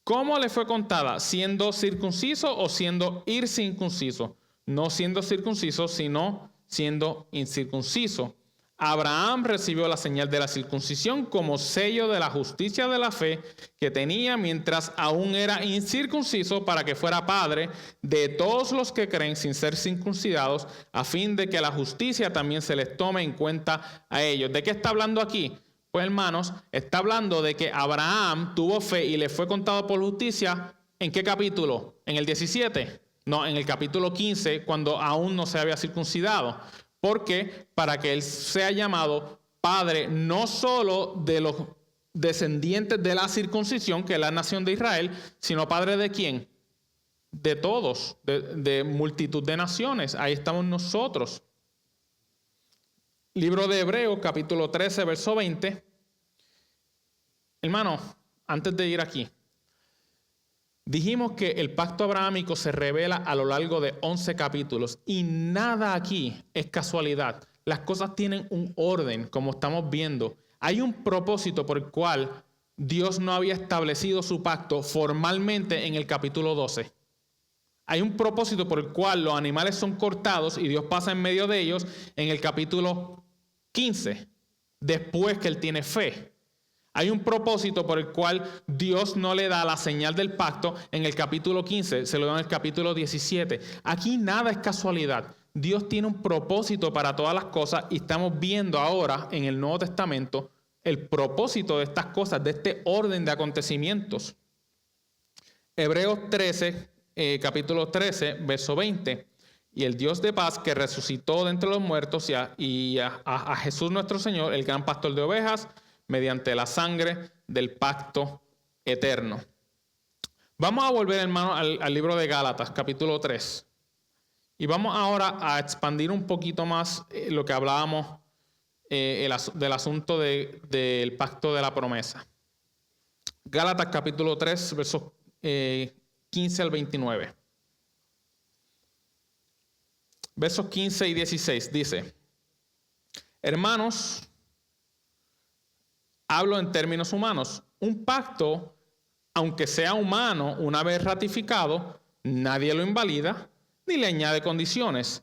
¿cómo le fue contada? ¿Siendo circunciso o siendo incircunciso? No siendo circunciso, sino siendo incircunciso. Abraham recibió la señal de la circuncisión como sello de la justicia de la fe que tenía mientras aún era incircunciso para que fuera padre de todos los que creen sin ser circuncidados, a fin de que la justicia también se les tome en cuenta a ellos. ¿De qué está hablando aquí? Pues hermanos, está hablando de que Abraham tuvo fe y le fue contado por justicia. ¿En qué capítulo? ¿En el 17? No, en el capítulo 15, cuando aún no se había circuncidado. Porque para que él sea llamado padre no solo de los descendientes de la circuncisión, que es la nación de Israel, sino padre de quién? De todos, de multitud de naciones. Ahí estamos nosotros. Libro de Hebreos, capítulo 13, verso 20. Hermano, antes de ir aquí, dijimos que el pacto abrahámico se revela a lo largo de 11 capítulos y nada aquí es casualidad. Las cosas tienen un orden, como estamos viendo. Hay un propósito por el cual Dios no había establecido su pacto formalmente en el capítulo 12. Hay un propósito por el cual los animales son cortados y Dios pasa en medio de ellos en el capítulo 15, después que él tiene fe. Hay un propósito por el cual Dios no le da la señal del pacto en el capítulo 15, se lo da en el capítulo 17. Aquí nada es casualidad. Dios tiene un propósito para todas las cosas y estamos viendo ahora en el Nuevo Testamento el propósito de estas cosas, de este orden de acontecimientos. Hebreos 13, capítulo 13, verso 20. Y el Dios de paz que resucitó de entre los muertos y a Jesús nuestro Señor, el gran pastor de ovejas, mediante la sangre del pacto eterno. Vamos a volver, hermano, al libro de Gálatas, capítulo 3. Y vamos ahora a expandir un poquito más lo que hablábamos del asunto del pacto de la promesa. Gálatas, capítulo 3, versos 15 al 29. Versos 15 y 16 dice, hermanos, hablo en términos humanos. Un pacto, aunque sea humano, una vez ratificado, nadie lo invalida ni le añade condiciones.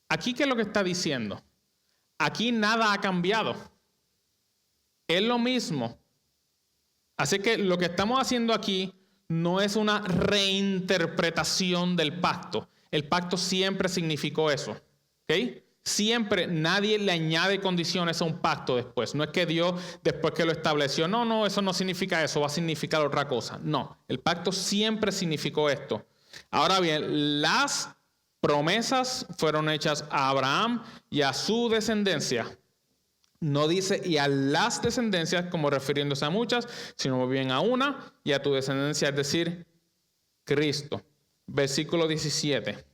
Aquí, ¿qué es lo que está diciendo? Aquí nada ha cambiado. Es lo mismo. Así que lo que estamos haciendo aquí no es una reinterpretación del pacto. El pacto siempre significó eso. ¿Ok? Siempre nadie le añade condiciones a un pacto después. No es que Dios, después que lo estableció, no, eso no significa eso, va a significar otra cosa. No, el pacto siempre significó esto. Ahora bien, las promesas fueron hechas a Abraham y a su descendencia. No dice y a las descendencias como refiriéndose a muchas, sino bien a una y a tu descendencia, es decir, Cristo. Versículo 17.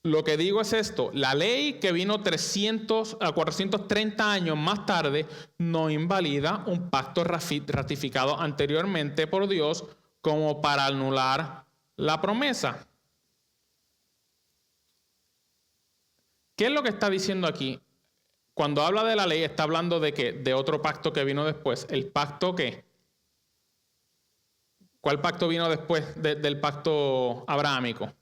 Lo que digo es esto, la ley que vino 430 años más tarde no invalida un pacto ratificado anteriormente por Dios como para anular la promesa. ¿Qué es lo que está diciendo aquí? Cuando habla de la ley, está hablando de ¿qué? De otro pacto que vino después. ¿El pacto qué? ¿Cuál pacto vino después del pacto abrahámico?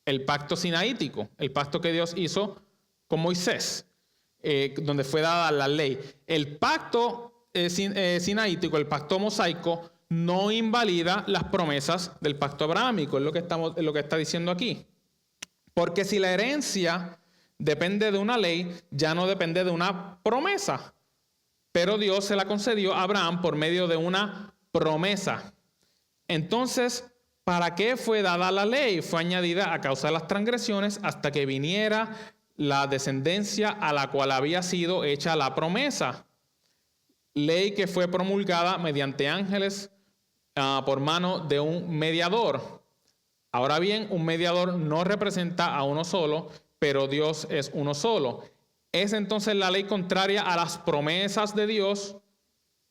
El pacto sinaítico, el pacto que Dios hizo con Moisés, donde fue dada la ley. El pacto sinaítico, el pacto mosaico, no invalida las promesas del pacto abrahámico, es lo que está diciendo aquí. Porque si la herencia depende de una ley, ya no depende de una promesa. Pero Dios se la concedió a Abraham por medio de una promesa. Entonces, ¿para qué fue dada la ley? Fue añadida a causa de las transgresiones hasta que viniera la descendencia a la cual había sido hecha la promesa. Ley que fue promulgada mediante ángeles por mano de un mediador. Ahora bien, un mediador no representa a uno solo, pero Dios es uno solo. ¿Es entonces la ley contraria a las promesas de Dios?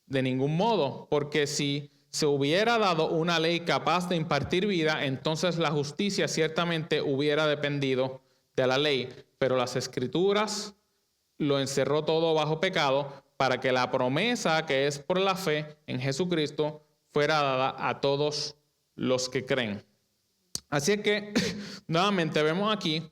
De ningún modo, porque si se hubiera dado una ley capaz de impartir vida, entonces la justicia ciertamente hubiera dependido de la ley. Pero las Escrituras lo encerró todo bajo pecado para que la promesa que es por la fe en Jesucristo fuera dada a todos los que creen. Así es que, nuevamente vemos aquí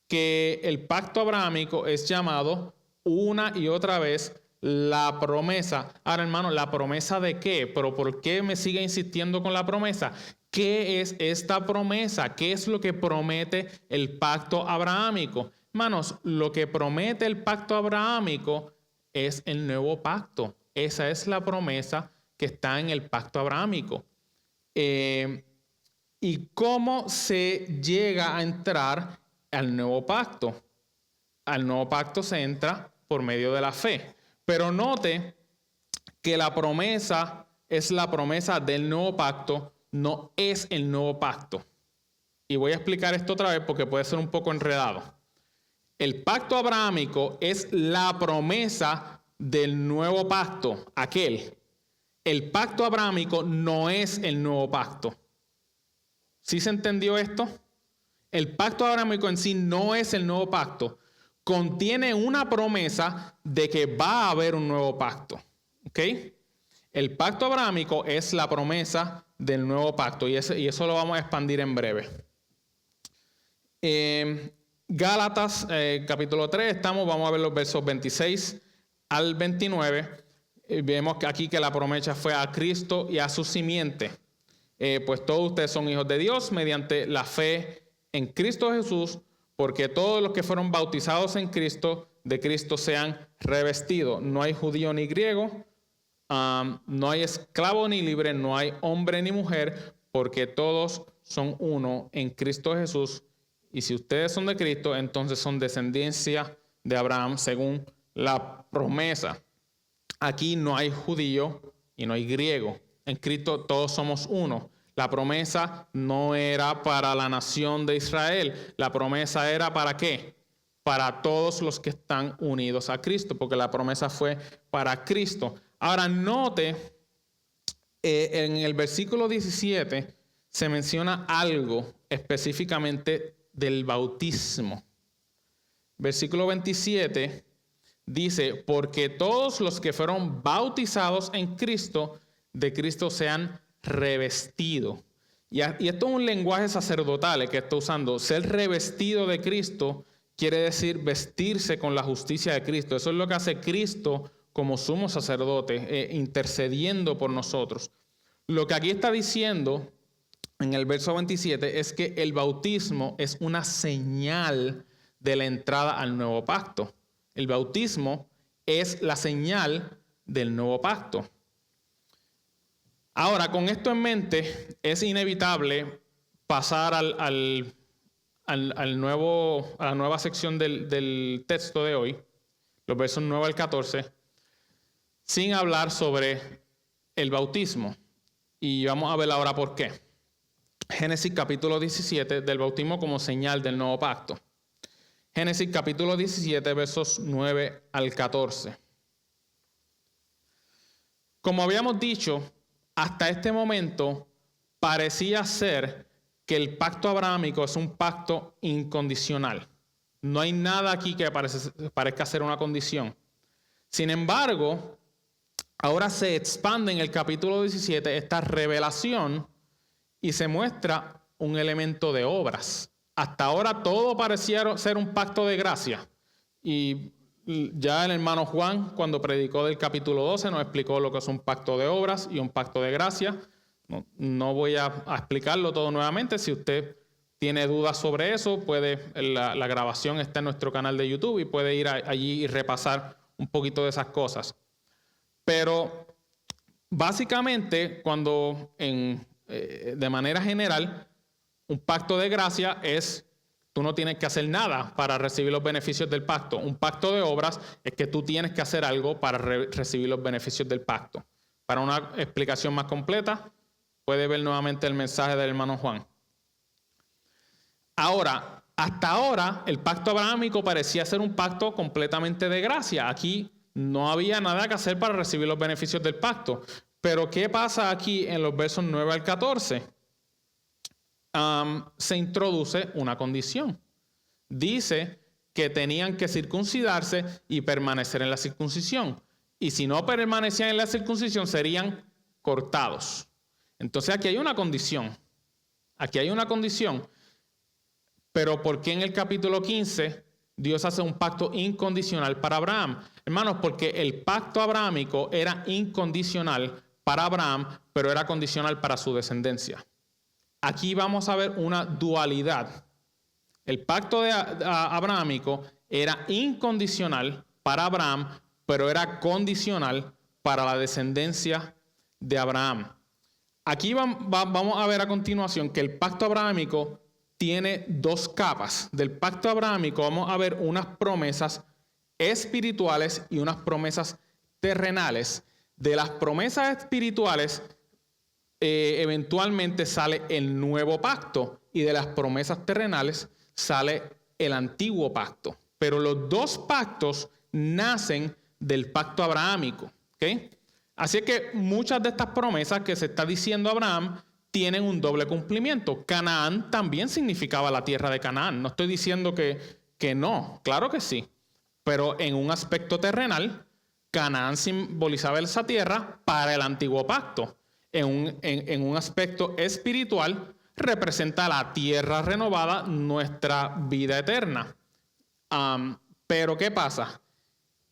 que el pacto abrahámico es llamado una y otra vez la promesa. Ahora, hermano, ¿la promesa de qué? ¿Pero por qué me sigue insistiendo con la promesa? ¿Qué es esta promesa? ¿Qué es lo que promete el pacto abrahámico? Hermanos, lo que promete el pacto abrahámico es el nuevo pacto. Esa es la promesa que está en el pacto abrahámico. ¿Y cómo se llega a entrar al nuevo pacto? Al nuevo pacto se entra por medio de la fe. Pero note que la promesa es la promesa del nuevo pacto, no es el nuevo pacto. Y voy a explicar esto otra vez porque puede ser un poco enredado. El pacto abrahámico es la promesa del nuevo pacto, aquel. El pacto abrahámico no es el nuevo pacto. ¿Sí se entendió esto? El pacto abrahámico en sí no es el nuevo pacto. Contiene una promesa de que va a haber un nuevo pacto. ¿Ok? El pacto abrahámico es la promesa del nuevo pacto y eso lo vamos a expandir en breve. Gálatas capítulo 3, vamos a ver los versos 26 al 29. Vemos aquí que la promesa fue a Cristo y a su simiente. Pues todos ustedes son hijos de Dios mediante la fe en Cristo Jesús, porque todos los que fueron bautizados en Cristo, de Cristo se han revestido. No hay judío ni griego, no hay esclavo ni libre, no hay hombre ni mujer, porque todos son uno en Cristo Jesús. Y si ustedes son de Cristo, entonces son descendencia de Abraham según la promesa. Aquí no hay judío y no hay griego. En Cristo todos somos uno. La promesa no era para la nación de Israel. La promesa era ¿para qué? Para todos los que están unidos a Cristo, porque la promesa fue para Cristo. Ahora note, en el versículo 17 se menciona algo específicamente del bautismo. Versículo 27 dice, porque todos los que fueron bautizados en Cristo, de Cristo se han revestido. Y esto es un lenguaje sacerdotal que está usando. Ser revestido de Cristo quiere decir vestirse con la justicia de Cristo. Eso es lo que hace Cristo como sumo sacerdote, intercediendo por nosotros. Lo que aquí está diciendo en el verso 27 es que el bautismo es una señal de la entrada al nuevo pacto. El bautismo es la señal del nuevo pacto. Ahora, con esto en mente, es inevitable pasar a la nueva sección del texto de hoy, los versos 9 al 14, sin hablar sobre el bautismo. Y vamos a ver ahora por qué. Génesis capítulo 17, del bautismo como señal del nuevo pacto. Génesis capítulo 17, versos 9 al 14. Como habíamos dicho, hasta este momento parecía ser que el pacto abrahámico es un pacto incondicional. No hay nada aquí que parezca ser una condición. Sin embargo, ahora se expande en el capítulo 17 esta revelación y se muestra un elemento de obras. Hasta ahora todo parecía ser un pacto de gracia. Y ya el hermano Juan, cuando predicó del capítulo 12, nos explicó lo que es un pacto de obras y un pacto de gracia. No voy a explicarlo todo nuevamente. Si usted tiene dudas sobre eso, la grabación está en nuestro canal de YouTube y puede ir allí y repasar un poquito de esas cosas. Pero básicamente, de manera general, un pacto de gracia es, tú no tienes que hacer nada para recibir los beneficios del pacto. Un pacto de obras es que tú tienes que hacer algo para recibir los beneficios del pacto. Para una explicación más completa, puede ver nuevamente el mensaje del hermano Juan. Ahora, hasta ahora, el pacto abrahámico parecía ser un pacto completamente de gracia. Aquí no había nada que hacer para recibir los beneficios del pacto. Pero ¿qué pasa aquí en los versos 9 al 14? Se introduce una condición. Dice que tenían que circuncidarse y permanecer en la circuncisión. Y si no permanecían en la circuncisión, serían cortados. Entonces aquí hay una condición. Aquí hay una condición. Pero ¿por qué en el capítulo 15 Dios hace un pacto incondicional para Abraham? Hermanos, porque el pacto abrahámico era incondicional para Abraham, pero era condicional para su descendencia. Aquí vamos a ver una dualidad. El pacto abrahámico era incondicional para Abraham, pero era condicional para la descendencia de Abraham. Aquí vamos a ver a continuación que el pacto abrahámico tiene dos capas. Del pacto abrahámico vamos a ver unas promesas espirituales y unas promesas terrenales. De las promesas espirituales eventualmente sale el nuevo pacto y de las promesas terrenales sale el antiguo pacto. Pero los dos pactos nacen del pacto abrahámico. ¿Okay? Así que muchas de estas promesas que se está diciendo a Abraham tienen un doble cumplimiento. Canaán también significaba la tierra de Canaán. No estoy diciendo que no, claro que sí. Pero en un aspecto terrenal, Canaán simbolizaba esa tierra para el antiguo pacto. En un aspecto espiritual, representa la tierra renovada, nuestra vida eterna. Pero ¿qué pasa?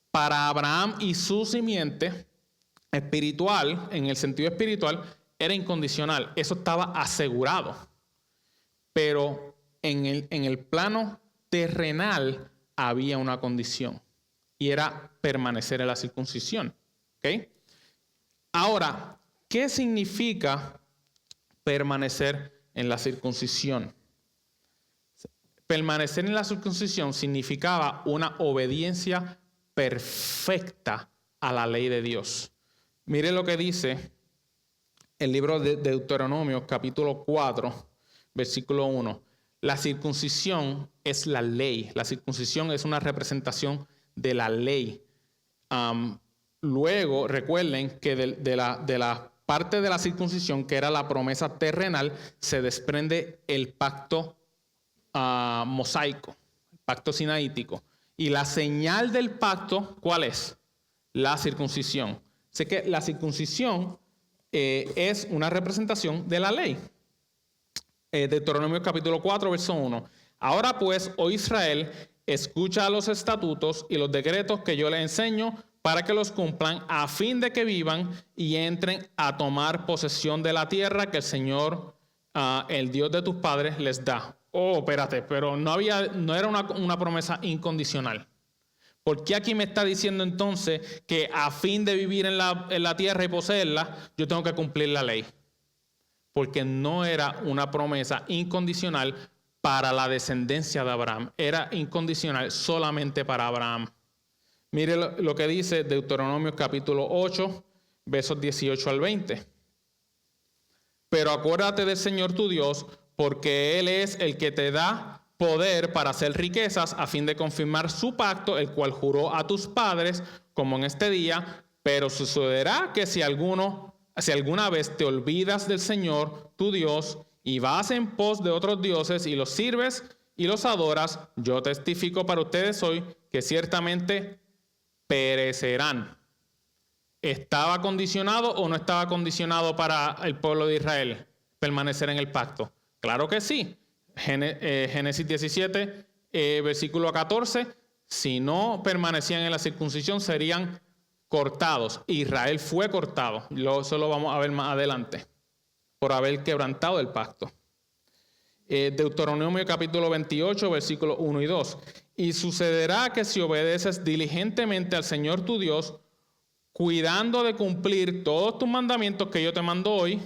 Para Abraham y su simiente espiritual, en el sentido espiritual, era incondicional. Eso estaba asegurado. Pero en el plano terrenal había una condición. Y era permanecer en la circuncisión. ¿Okay? Ahora, ¿qué significa permanecer en la circuncisión? Permanecer en la circuncisión significaba una obediencia perfecta a la ley de Dios. Mire lo que dice el libro de Deuteronomio, capítulo 4, versículo 1. La circuncisión es la ley. La circuncisión es una representación de la ley. Luego, recuerden que de la parte de la circuncisión, que era la promesa terrenal, se desprende el pacto mosaico, el pacto sinaítico. Y la señal del pacto, ¿cuál es? La circuncisión. Así que la circuncisión es una representación de la ley. Deuteronomio capítulo 4, verso 1. Ahora pues, oh Israel, escucha los estatutos y los decretos que yo les enseño para que los cumplan, a fin de que vivan y entren a tomar posesión de la tierra que el Señor, el Dios de tus padres, les da. Oh, espérate, pero no era una promesa incondicional. ¿Por qué aquí me está diciendo entonces que a fin de vivir en la tierra y poseerla, yo tengo que cumplir la ley? Porque no era una promesa incondicional para la descendencia de Abraham. Era incondicional solamente para Abraham. Mire lo que dice Deuteronomio capítulo 8, versos 18 al 20. Pero acuérdate del Señor tu Dios, porque Él es el que te da poder para hacer riquezas, a fin de confirmar su pacto, el cual juró a tus padres, como en este día. Pero sucederá que si alguna vez te olvidas del Señor tu Dios y vas en pos de otros dioses y los sirves y los adoras, yo testifico para ustedes hoy que ciertamente perecerán. ¿Estaba condicionado o no estaba condicionado para el pueblo de Israel permanecer en el pacto? Claro que sí. Génesis 17, versículo 14. Si no permanecían en la circuncisión, serían cortados. Israel fue cortado. Eso lo vamos a ver más adelante, por haber quebrantado el pacto. Deuteronomio capítulo 28, versículos 1 y 2. Y sucederá que si obedeces diligentemente al Señor tu Dios, cuidando de cumplir todos tus mandamientos que yo te mando hoy,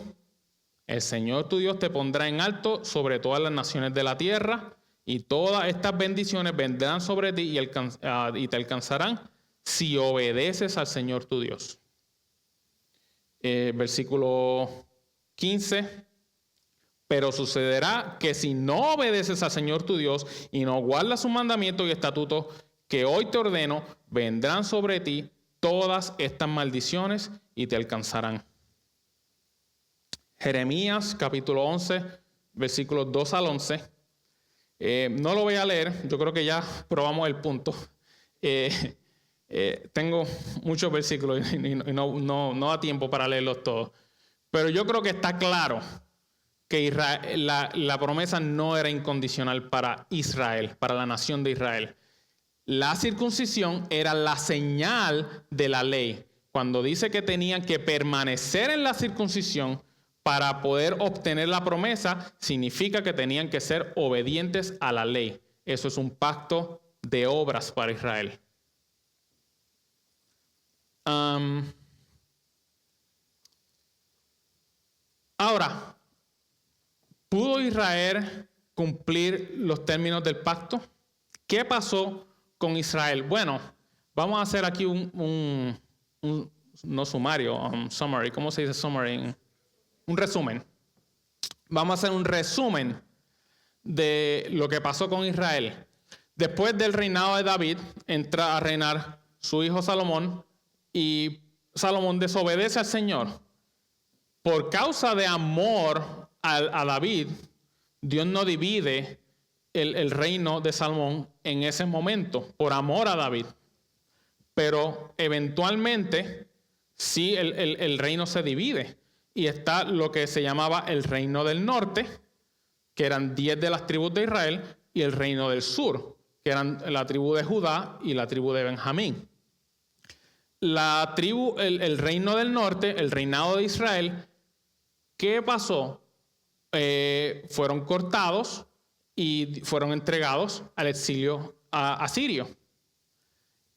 el Señor tu Dios te pondrá en alto sobre todas las naciones de la tierra, y todas estas bendiciones vendrán sobre ti y te alcanzarán si obedeces al Señor tu Dios. Versículo 15. Pero sucederá que si no obedeces al Señor tu Dios y no guardas sus mandamientos y estatutos que hoy te ordeno, vendrán sobre ti todas estas maldiciones y te alcanzarán. Jeremías capítulo 11, versículos 2 al 11. No lo voy a leer, yo creo que ya probamos el punto. Tengo muchos versículos y no da tiempo para leerlos todos. Pero yo creo que está claro que Israel, la promesa no era incondicional para Israel, para la nación de Israel. La circuncisión era la señal de la ley. Cuando dice que tenían que permanecer en la circuncisión para poder obtener la promesa, significa que tenían que ser obedientes a la ley. Eso es un pacto de obras para Israel. Ahora, ¿pudo Israel cumplir los términos del pacto? ¿Qué pasó con Israel? Bueno, vamos a hacer aquí no sumario, summary. ¿Cómo se dice summary? Un resumen. Vamos a hacer un resumen de lo que pasó con Israel. Después del reinado de David, entra a reinar su hijo Salomón y Salomón desobedece al Señor. Por causa de amor a David, Dios no divide el reino de Salomón en ese momento, por amor a David. Pero eventualmente, sí, el reino se divide. Y está lo que se llamaba el reino del norte, que eran 10 de las tribus de Israel, y el reino del sur, que eran la tribu de Judá y la tribu de Benjamín. El reino del norte, el reinado de Israel, ¿qué pasó? Fueron cortados y fueron entregados al exilio asirio.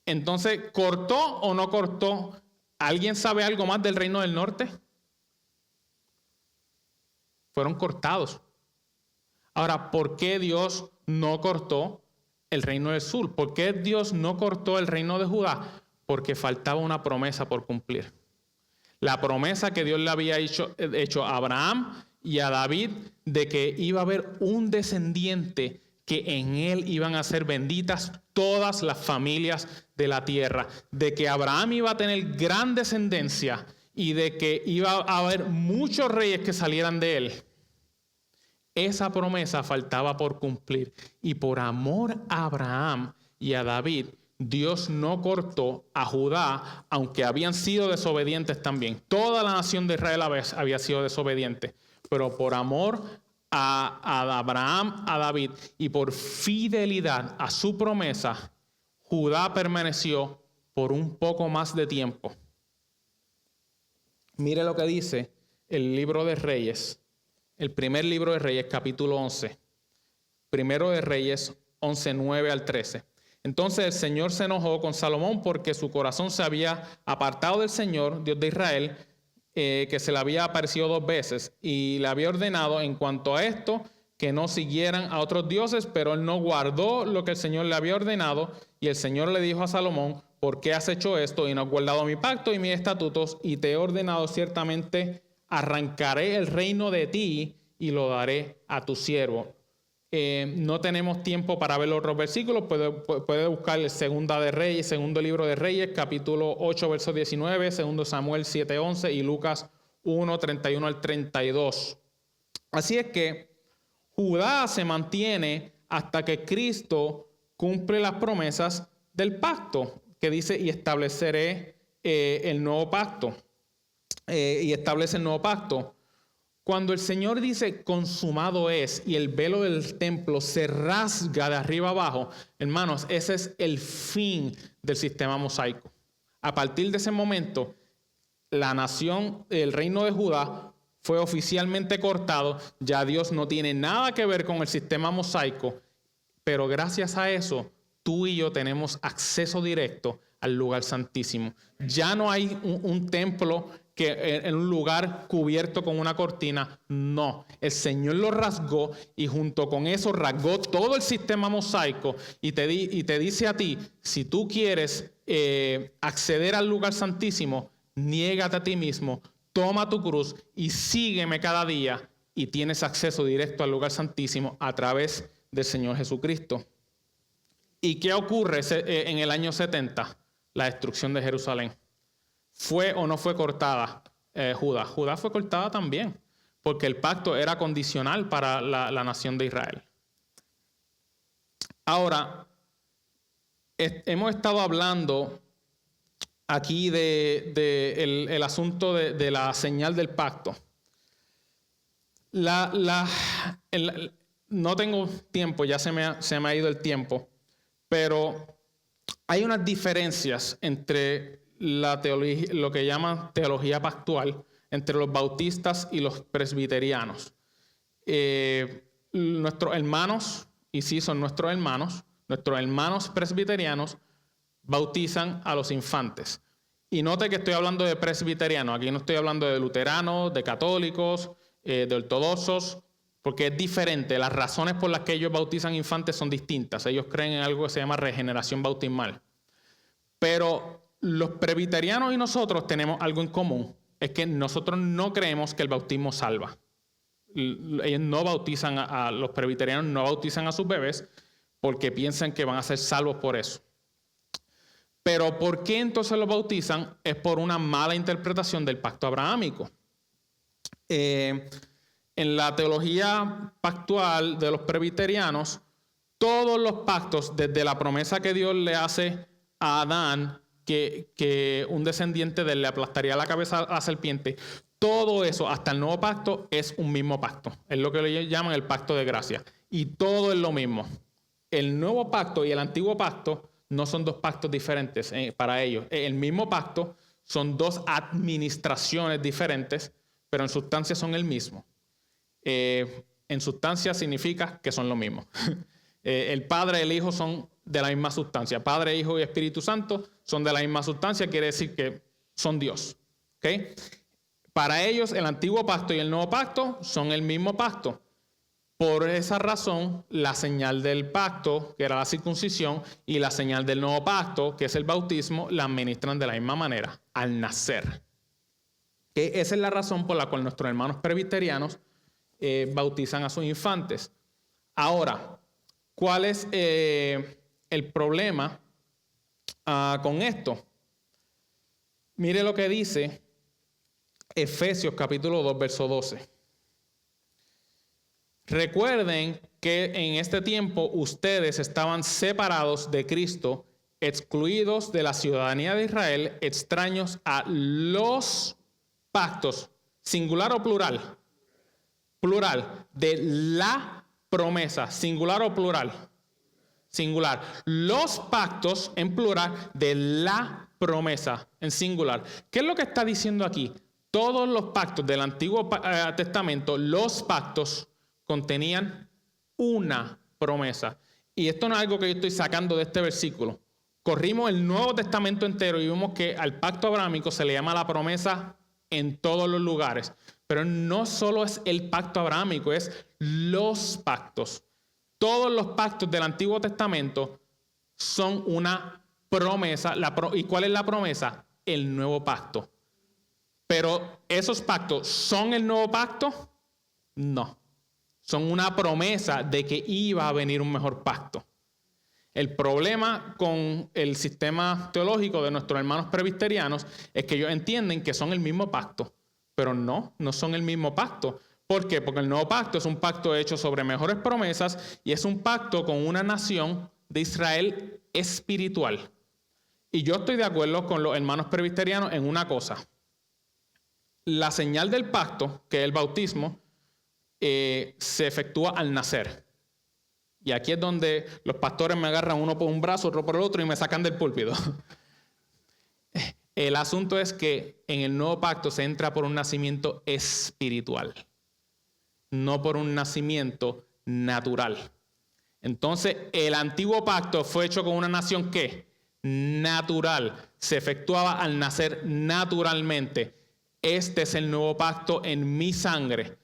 Entonces, ¿cortó o no cortó? ¿Alguien sabe algo más del reino del norte? Fueron cortados. Ahora, ¿por qué Dios no cortó el reino del sur? ¿Por qué Dios no cortó el reino de Judá? Porque faltaba una promesa por cumplir. La promesa que Dios le había hecho a Abraham y a David de que iba a haber un descendiente que en él iban a ser benditas todas las familias de la tierra, de que Abraham iba a tener gran descendencia y de que iba a haber muchos reyes que salieran de él. Esa promesa faltaba por cumplir y por amor a Abraham y a David, Dios no cortó a Judá, aunque habían sido desobedientes también. Toda la nación de Israel había sido desobediente, pero por amor a Abraham, a David, y por fidelidad a su promesa, Judá permaneció por un poco más de tiempo. Mire lo que dice el libro de Reyes, el primer libro de Reyes, capítulo 11. Primero de Reyes 11, 9 al 13. Entonces el Señor se enojó con Salomón porque su corazón se había apartado del Señor, Dios de Israel, que se le había aparecido 2 veces, y le había ordenado en cuanto a esto que no siguieran a otros dioses, pero él no guardó lo que el Señor le había ordenado, y el Señor le dijo a Salomón: ¿por qué has hecho esto y no has guardado mi pacto y mis estatutos? Y te he ordenado ciertamente, arrancaré el reino de ti y lo daré a tu siervo. No tenemos tiempo para ver los otros versículos. Puede buscar el segundo libro de Reyes, capítulo 8, verso 19, segundo Samuel 7, 11 y Lucas 1, 31 al 32. Así es que Judá se mantiene hasta que Cristo cumple las promesas del pacto, que dice: y estableceré el nuevo pacto. Y establece el nuevo pacto. Cuando el Señor dice consumado es y el velo del templo se rasga de arriba abajo, hermanos, ese es el fin del sistema mosaico. A partir de ese momento, la nación, el reino de Judá, fue oficialmente cortado. Ya Dios no tiene nada que ver con el sistema mosaico, pero gracias a eso, tú y yo tenemos acceso directo al lugar santísimo. Ya no hay un templo que en un lugar cubierto con una cortina. No, el Señor lo rasgó y junto con eso rasgó todo el sistema mosaico y te dice a ti, si tú quieres acceder al lugar santísimo, niégate a ti mismo, toma tu cruz y sígueme cada día y tienes acceso directo al lugar santísimo a través del Señor Jesucristo. ¿Y qué ocurre en el año 70? La destrucción de Jerusalén. ¿Fue o no fue cortada Judá? Judá fue cortada también, porque el pacto era condicional para la nación de Israel. Ahora, hemos estado hablando aquí el asunto de la señal del pacto. No tengo tiempo, ya se me ha ido el tiempo, pero hay unas diferencias entre la teología, lo que llaman teología pactual, entre los bautistas y los presbiterianos. Nuestros hermanos, y sí son nuestros hermanos presbiterianos bautizan a los infantes. Y note que estoy hablando de presbiterianos, aquí no estoy hablando de luteranos, de católicos, de ortodoxos, porque es diferente. Las razones por las que ellos bautizan infantes son distintas. Ellos creen en algo que se llama regeneración bautismal. Pero los presbiterianos y nosotros tenemos algo en común. Es que nosotros no creemos que el bautismo salva. Ellos no bautizan los presbiterianos no bautizan a sus bebés porque piensan que van a ser salvos por eso. Pero ¿por qué entonces los bautizan? Es por una mala interpretación del pacto abrahámico. En la teología pactual de los presbiterianos, todos los pactos, desde la promesa que Dios le hace a Adán, que un descendiente de él le aplastaría la cabeza a la serpiente, todo eso, hasta el nuevo pacto, es un mismo pacto. Es lo que le llaman el pacto de gracia. Y todo es lo mismo. El nuevo pacto y el antiguo pacto no son dos pactos diferentes para ellos. El mismo pacto son dos administraciones diferentes, pero en sustancia son el mismo. En sustancia significa que son lo mismo. El Padre y el Hijo son de la misma sustancia. Padre, Hijo y Espíritu Santo son de la misma sustancia, quiere decir que son Dios. ¿Okay? Para ellos el antiguo pacto y el nuevo pacto son el mismo pacto. Por esa razón, la señal del pacto, que era la circuncisión, y la señal del nuevo pacto, que es el bautismo, la administran de la misma manera, al nacer. Esa es la razón por la cual nuestros hermanos presbiterianos bautizan a sus infantes. Ahora, ¿cuál es el problema con esto? Mire lo que dice Efesios capítulo 2, verso 12. Recuerden que en este tiempo ustedes estaban separados de Cristo, excluidos de la ciudadanía de Israel, extraños a los pactos, singular o plural, plural, de la promesa, singular o plural, singular, los pactos en plural de la promesa en singular. ¿Qué es lo que está diciendo aquí? Todos los pactos del Antiguo Testamento, los pactos contenían una promesa. Y esto no es algo que yo estoy sacando de este versículo. Corrimos el Nuevo Testamento entero y vimos que al pacto abrahámico se le llama la promesa en todos los lugares. Pero no solo es el pacto abrahámico, es los pactos. Todos los pactos del Antiguo Testamento son una promesa. ¿Y cuál es la promesa? El nuevo pacto. Pero ¿esos pactos son el nuevo pacto? No. Son una promesa de que iba a venir un mejor pacto. El problema con el sistema teológico de nuestros hermanos presbiterianos es que ellos entienden que son el mismo pacto, pero no son el mismo pacto. ¿Por qué? Porque el nuevo pacto es un pacto hecho sobre mejores promesas y es un pacto con una nación de Israel espiritual. Y yo estoy de acuerdo con los hermanos presbiterianos en una cosa. La señal del pacto, que es el bautismo, se efectúa al nacer. Y aquí es donde los pastores me agarran uno por un brazo, otro por el otro y me sacan del púlpito. El asunto es que en el nuevo pacto se entra por un nacimiento espiritual, no por un nacimiento natural. Entonces, el antiguo pacto fue hecho con una nación ¿qué? Natural. Se efectuaba al nacer naturalmente. Este es el nuevo pacto en mi sangre.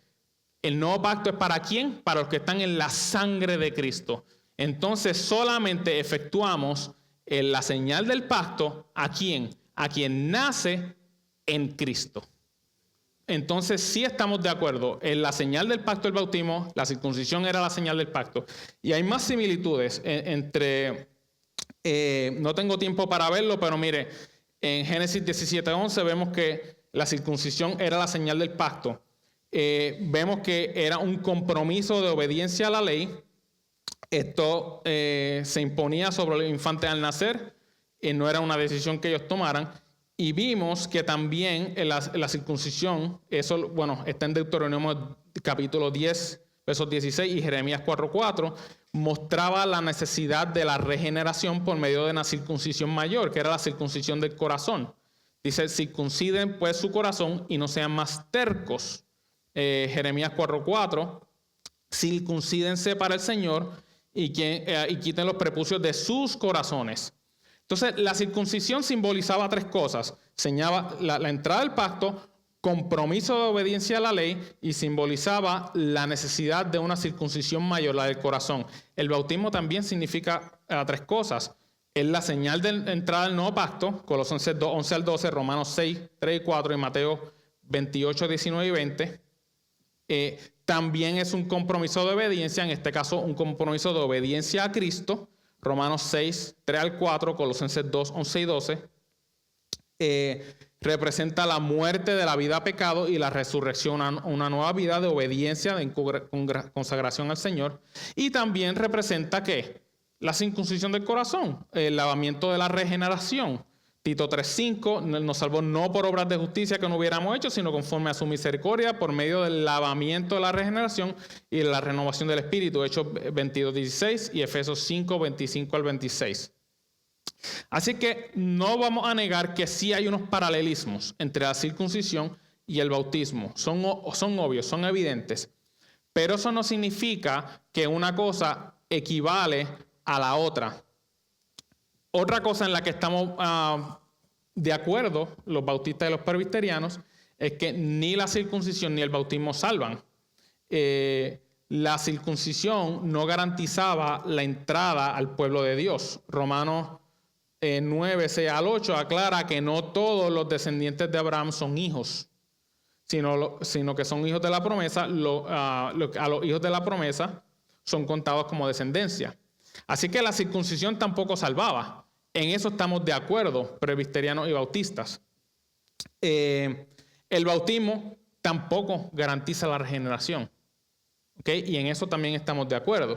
El nuevo pacto es ¿para quién? Para los que están en la sangre de Cristo. Entonces, solamente efectuamos la señal del pacto ¿a quién? A quien nace en Cristo. Entonces sí estamos de acuerdo en la señal del pacto del bautismo, la circuncisión era la señal del pacto. Y hay más similitudes entre, no tengo tiempo para verlo, pero mire, en Génesis 17:11 vemos que la circuncisión era la señal del pacto. Vemos que era un compromiso de obediencia a la ley. Esto se imponía sobre los infantes al nacer, no era una decisión que ellos tomaran. Y vimos que también en la circuncisión, eso está en Deuteronomio capítulo 10, versos 16 y Jeremías 4:4, mostraba la necesidad de la regeneración por medio de una circuncisión mayor, que era la circuncisión del corazón. Dice, circunciden pues su corazón y no sean más tercos. Jeremías 4:4, circuncídense para el Señor y quiten los prepucios de sus corazones. Entonces, la circuncisión simbolizaba tres cosas. Señalaba la entrada del pacto, compromiso de obediencia a la ley y simbolizaba la necesidad de una circuncisión mayor, la del corazón. El bautismo también significa tres cosas. Es la señal de entrada del nuevo pacto, Colosenses 2, 11 al 12, Romanos 6, 3 y 4 y Mateo 28, 19 y 20. También es un compromiso de obediencia, en este caso un compromiso de obediencia a Cristo, Romanos 6, 3 al 4, Colosenses 2, 11 y 12. Representa la muerte de la vida a pecado y la resurrección a una nueva vida de obediencia, de consagración al Señor. Y también representa ¿qué? La circuncisión del corazón, el lavamiento de la regeneración. Tito 3:5 nos salvó no por obras de justicia que no hubiéramos hecho, sino conforme a su misericordia por medio del lavamiento de la regeneración y la renovación del Espíritu. Hechos 22:16 y Efesios 5:25 al 26. Así que no vamos a negar que sí hay unos paralelismos entre la circuncisión y el bautismo. Son obvios, son evidentes. Pero eso no significa que una cosa equivale a la otra. Otra cosa en la que estamos de acuerdo, los bautistas y los presbiterianos, es que ni la circuncisión ni el bautismo salvan. La circuncisión no garantizaba la entrada al pueblo de Dios. Romanos 9, 6 al 8 aclara que no todos los descendientes de Abraham son hijos, sino que son hijos de la promesa. A los hijos de la promesa son contados como descendencia. Así que la circuncisión tampoco salvaba. En eso estamos de acuerdo, presbiterianos y bautistas. El bautismo tampoco garantiza la regeneración. ¿Okay? Y en eso también estamos de acuerdo.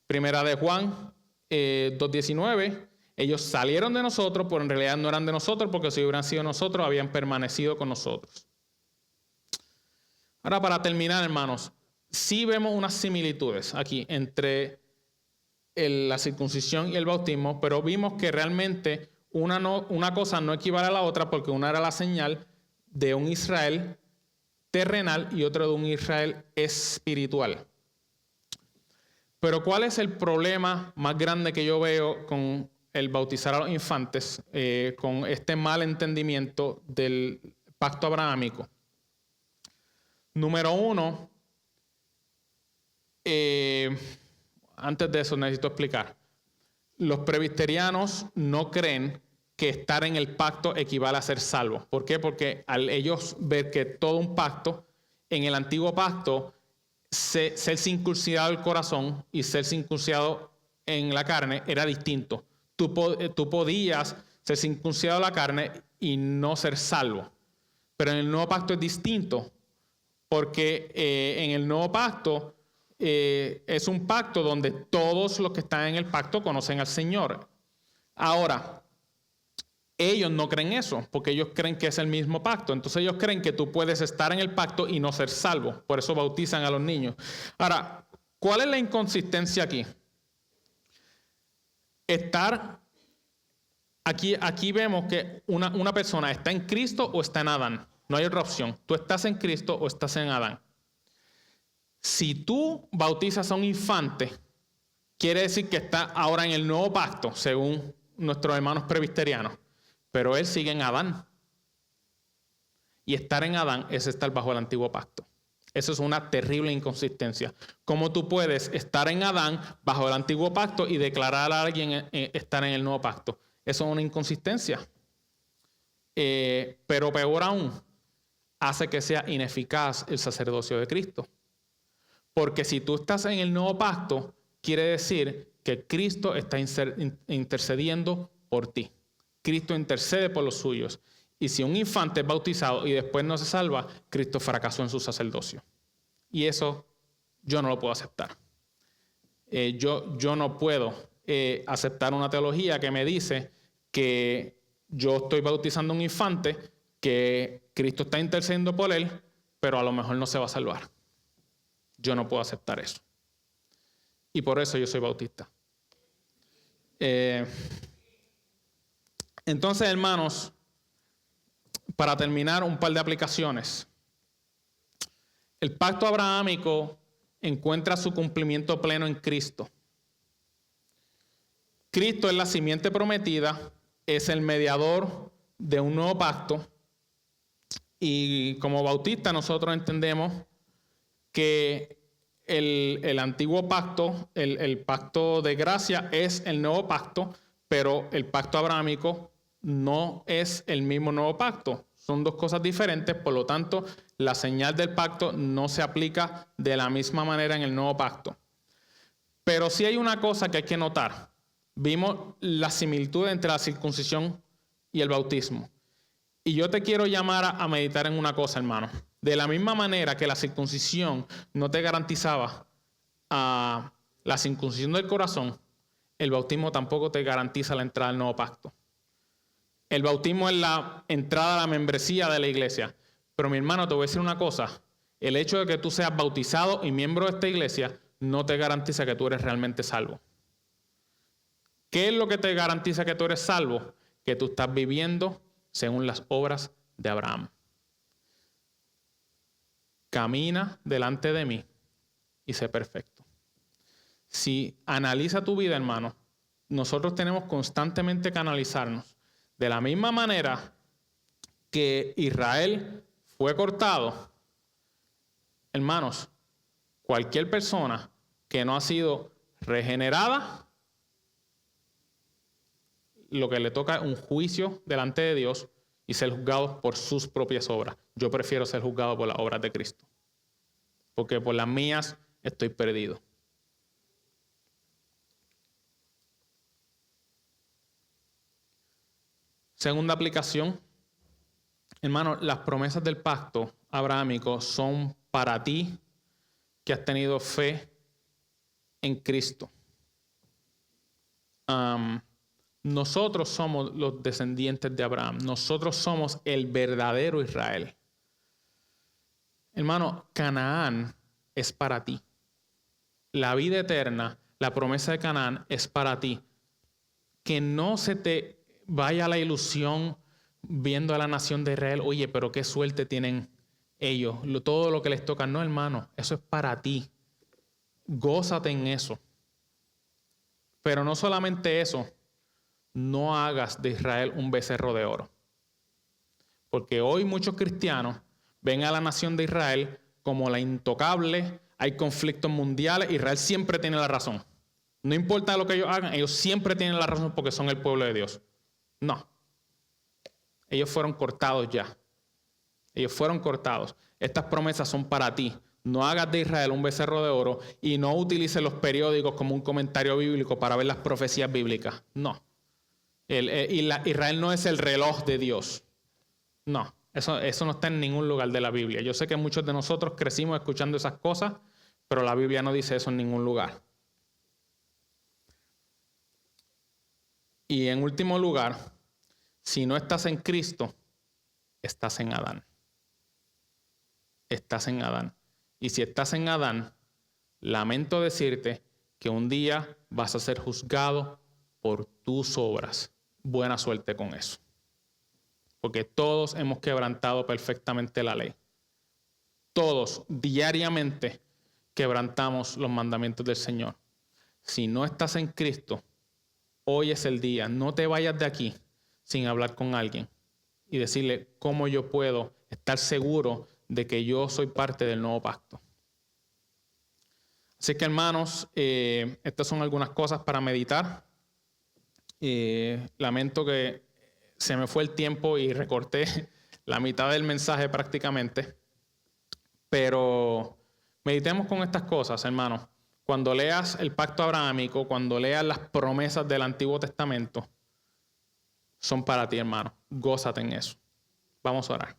Primera de Juan 2:19, ellos salieron de nosotros, pero en realidad no eran de nosotros, porque si hubieran sido nosotros, habían permanecido con nosotros. Ahora, para terminar, hermanos, sí vemos unas similitudes aquí entre la circuncisión y el bautismo, pero vimos que realmente una cosa no equivale a la otra, porque una era la señal de un Israel terrenal y otra de un Israel espiritual. Pero ¿cuál es el problema más grande que yo veo con el bautizar a los infantes, con este mal entendimiento del pacto abrahámico? Número uno, antes de eso necesito explicar. Los presbiterianos no creen que estar en el pacto equivale a ser salvo. ¿Por qué? Porque al ellos ver que todo un pacto, en el antiguo pacto, ser circuncidado el corazón y ser circuncidado en la carne era distinto. Tú podías ser circuncidado la carne y no ser salvo. Pero en el nuevo pacto es distinto, porque en el nuevo pacto es un pacto donde todos los que están en el pacto conocen al Señor. Ahora, ellos no creen eso, porque ellos creen que es el mismo pacto. Entonces ellos creen que tú puedes estar en el pacto y no ser salvo. Por eso bautizan a los niños. Ahora, ¿cuál es la inconsistencia aquí? Estar Aquí vemos que una persona está en Cristo o está en Adán. No hay otra opción. Tú estás en Cristo o estás en Adán. Si tú bautizas a un infante, quiere decir que está ahora en el nuevo pacto, según nuestros hermanos presbiterianos, pero él sigue en Adán. Y estar en Adán es estar bajo el antiguo pacto. Eso es una terrible inconsistencia. ¿Cómo tú puedes estar en Adán bajo el antiguo pacto y declarar a alguien estar en el nuevo pacto? Eso es una inconsistencia. Pero peor aún, hace que sea ineficaz el sacerdocio de Cristo. Porque si tú estás en el nuevo pacto, quiere decir que Cristo está intercediendo por ti. Cristo intercede por los suyos. Y si un infante es bautizado y después no se salva, Cristo fracasó en su sacerdocio. Y eso yo no lo puedo aceptar. Yo no puedo aceptar una teología que me dice que yo estoy bautizando a un infante, que Cristo está intercediendo por él, pero a lo mejor no se va a salvar. Yo no puedo aceptar eso. Y por eso yo soy bautista. Entonces, hermanos, para terminar, un par de aplicaciones. El pacto abrahámico encuentra su cumplimiento pleno en Cristo. Cristo es la simiente prometida, es el mediador de un nuevo pacto. Y como bautistas nosotros entendemos que el antiguo pacto, el pacto de gracia es el nuevo pacto, pero el pacto abrahámico no es el mismo nuevo pacto. Son dos cosas diferentes, por lo tanto, la señal del pacto no se aplica de la misma manera en el nuevo pacto. Pero sí hay una cosa que hay que notar. Vimos la similitud entre la circuncisión y el bautismo. Y yo te quiero llamar a meditar en una cosa, hermano. De la misma manera que la circuncisión no te garantizaba la circuncisión del corazón, el bautismo tampoco te garantiza la entrada al nuevo pacto. El bautismo es la entrada a la membresía de la iglesia. Pero mi hermano, te voy a decir una cosa. El hecho de que tú seas bautizado y miembro de esta iglesia no te garantiza que tú eres realmente salvo. ¿Qué es lo que te garantiza que tú eres salvo? Que tú estás viviendo según las obras de Abraham. Camina delante de mí y sé perfecto. Si analiza tu vida, hermano, nosotros tenemos constantemente que analizarnos. De la misma manera que Israel fue cortado, hermanos, cualquier persona que no ha sido regenerada, lo que le toca es un juicio delante de Dios y ser juzgado por sus propias obras. Yo prefiero ser juzgado por las obras de Cristo, porque por las mías estoy perdido. Segunda aplicación, hermano, las promesas del pacto abrahámico son para ti que has tenido fe en Cristo. Nosotros somos los descendientes de Abraham. Nosotros somos el verdadero Israel. Hermano, Canaán es para ti. La vida eterna, la promesa de Canaán es para ti. Que no se te vaya la ilusión viendo a la nación de Israel. Oye, pero qué suerte tienen ellos. Todo lo que les toca. No, hermano, eso es para ti. Gózate en eso. Pero no solamente eso. No hagas de Israel un becerro de oro. Porque hoy muchos cristianos ven a la nación de Israel como la intocable. Hay conflictos mundiales. Israel siempre tiene la razón. No importa lo que ellos hagan, ellos siempre tienen la razón porque son el pueblo de Dios. No. Ellos fueron cortados ya. Ellos fueron cortados. Estas promesas son para ti. No hagas de Israel un becerro de oro y no utilices los periódicos como un comentario bíblico para ver las profecías bíblicas. No. Israel no es el reloj de Dios. No. Eso no está en ningún lugar de la Biblia. Yo sé que muchos de nosotros crecimos escuchando esas cosas, pero la Biblia no dice eso en ningún lugar. Y en último lugar, si no estás en Cristo, estás en Adán. Estás en Adán. Y si estás en Adán, lamento decirte que un día vas a ser juzgado por tus obras, buena suerte con eso. Porque todos hemos quebrantado perfectamente la ley. Todos diariamente quebrantamos los mandamientos del Señor. Si no estás en Cristo, hoy es el día. No te vayas de aquí sin hablar con alguien y decirle cómo yo puedo estar seguro de que yo soy parte del nuevo pacto. Así que, hermanos, estas son algunas cosas para meditar. Lamento que se me fue el tiempo y recorté la mitad del mensaje prácticamente. Pero meditemos con estas cosas, hermanos. Cuando leas el pacto abrahámico, cuando leas las promesas del Antiguo Testamento, son para ti, hermano. Gózate en eso. Vamos a orar.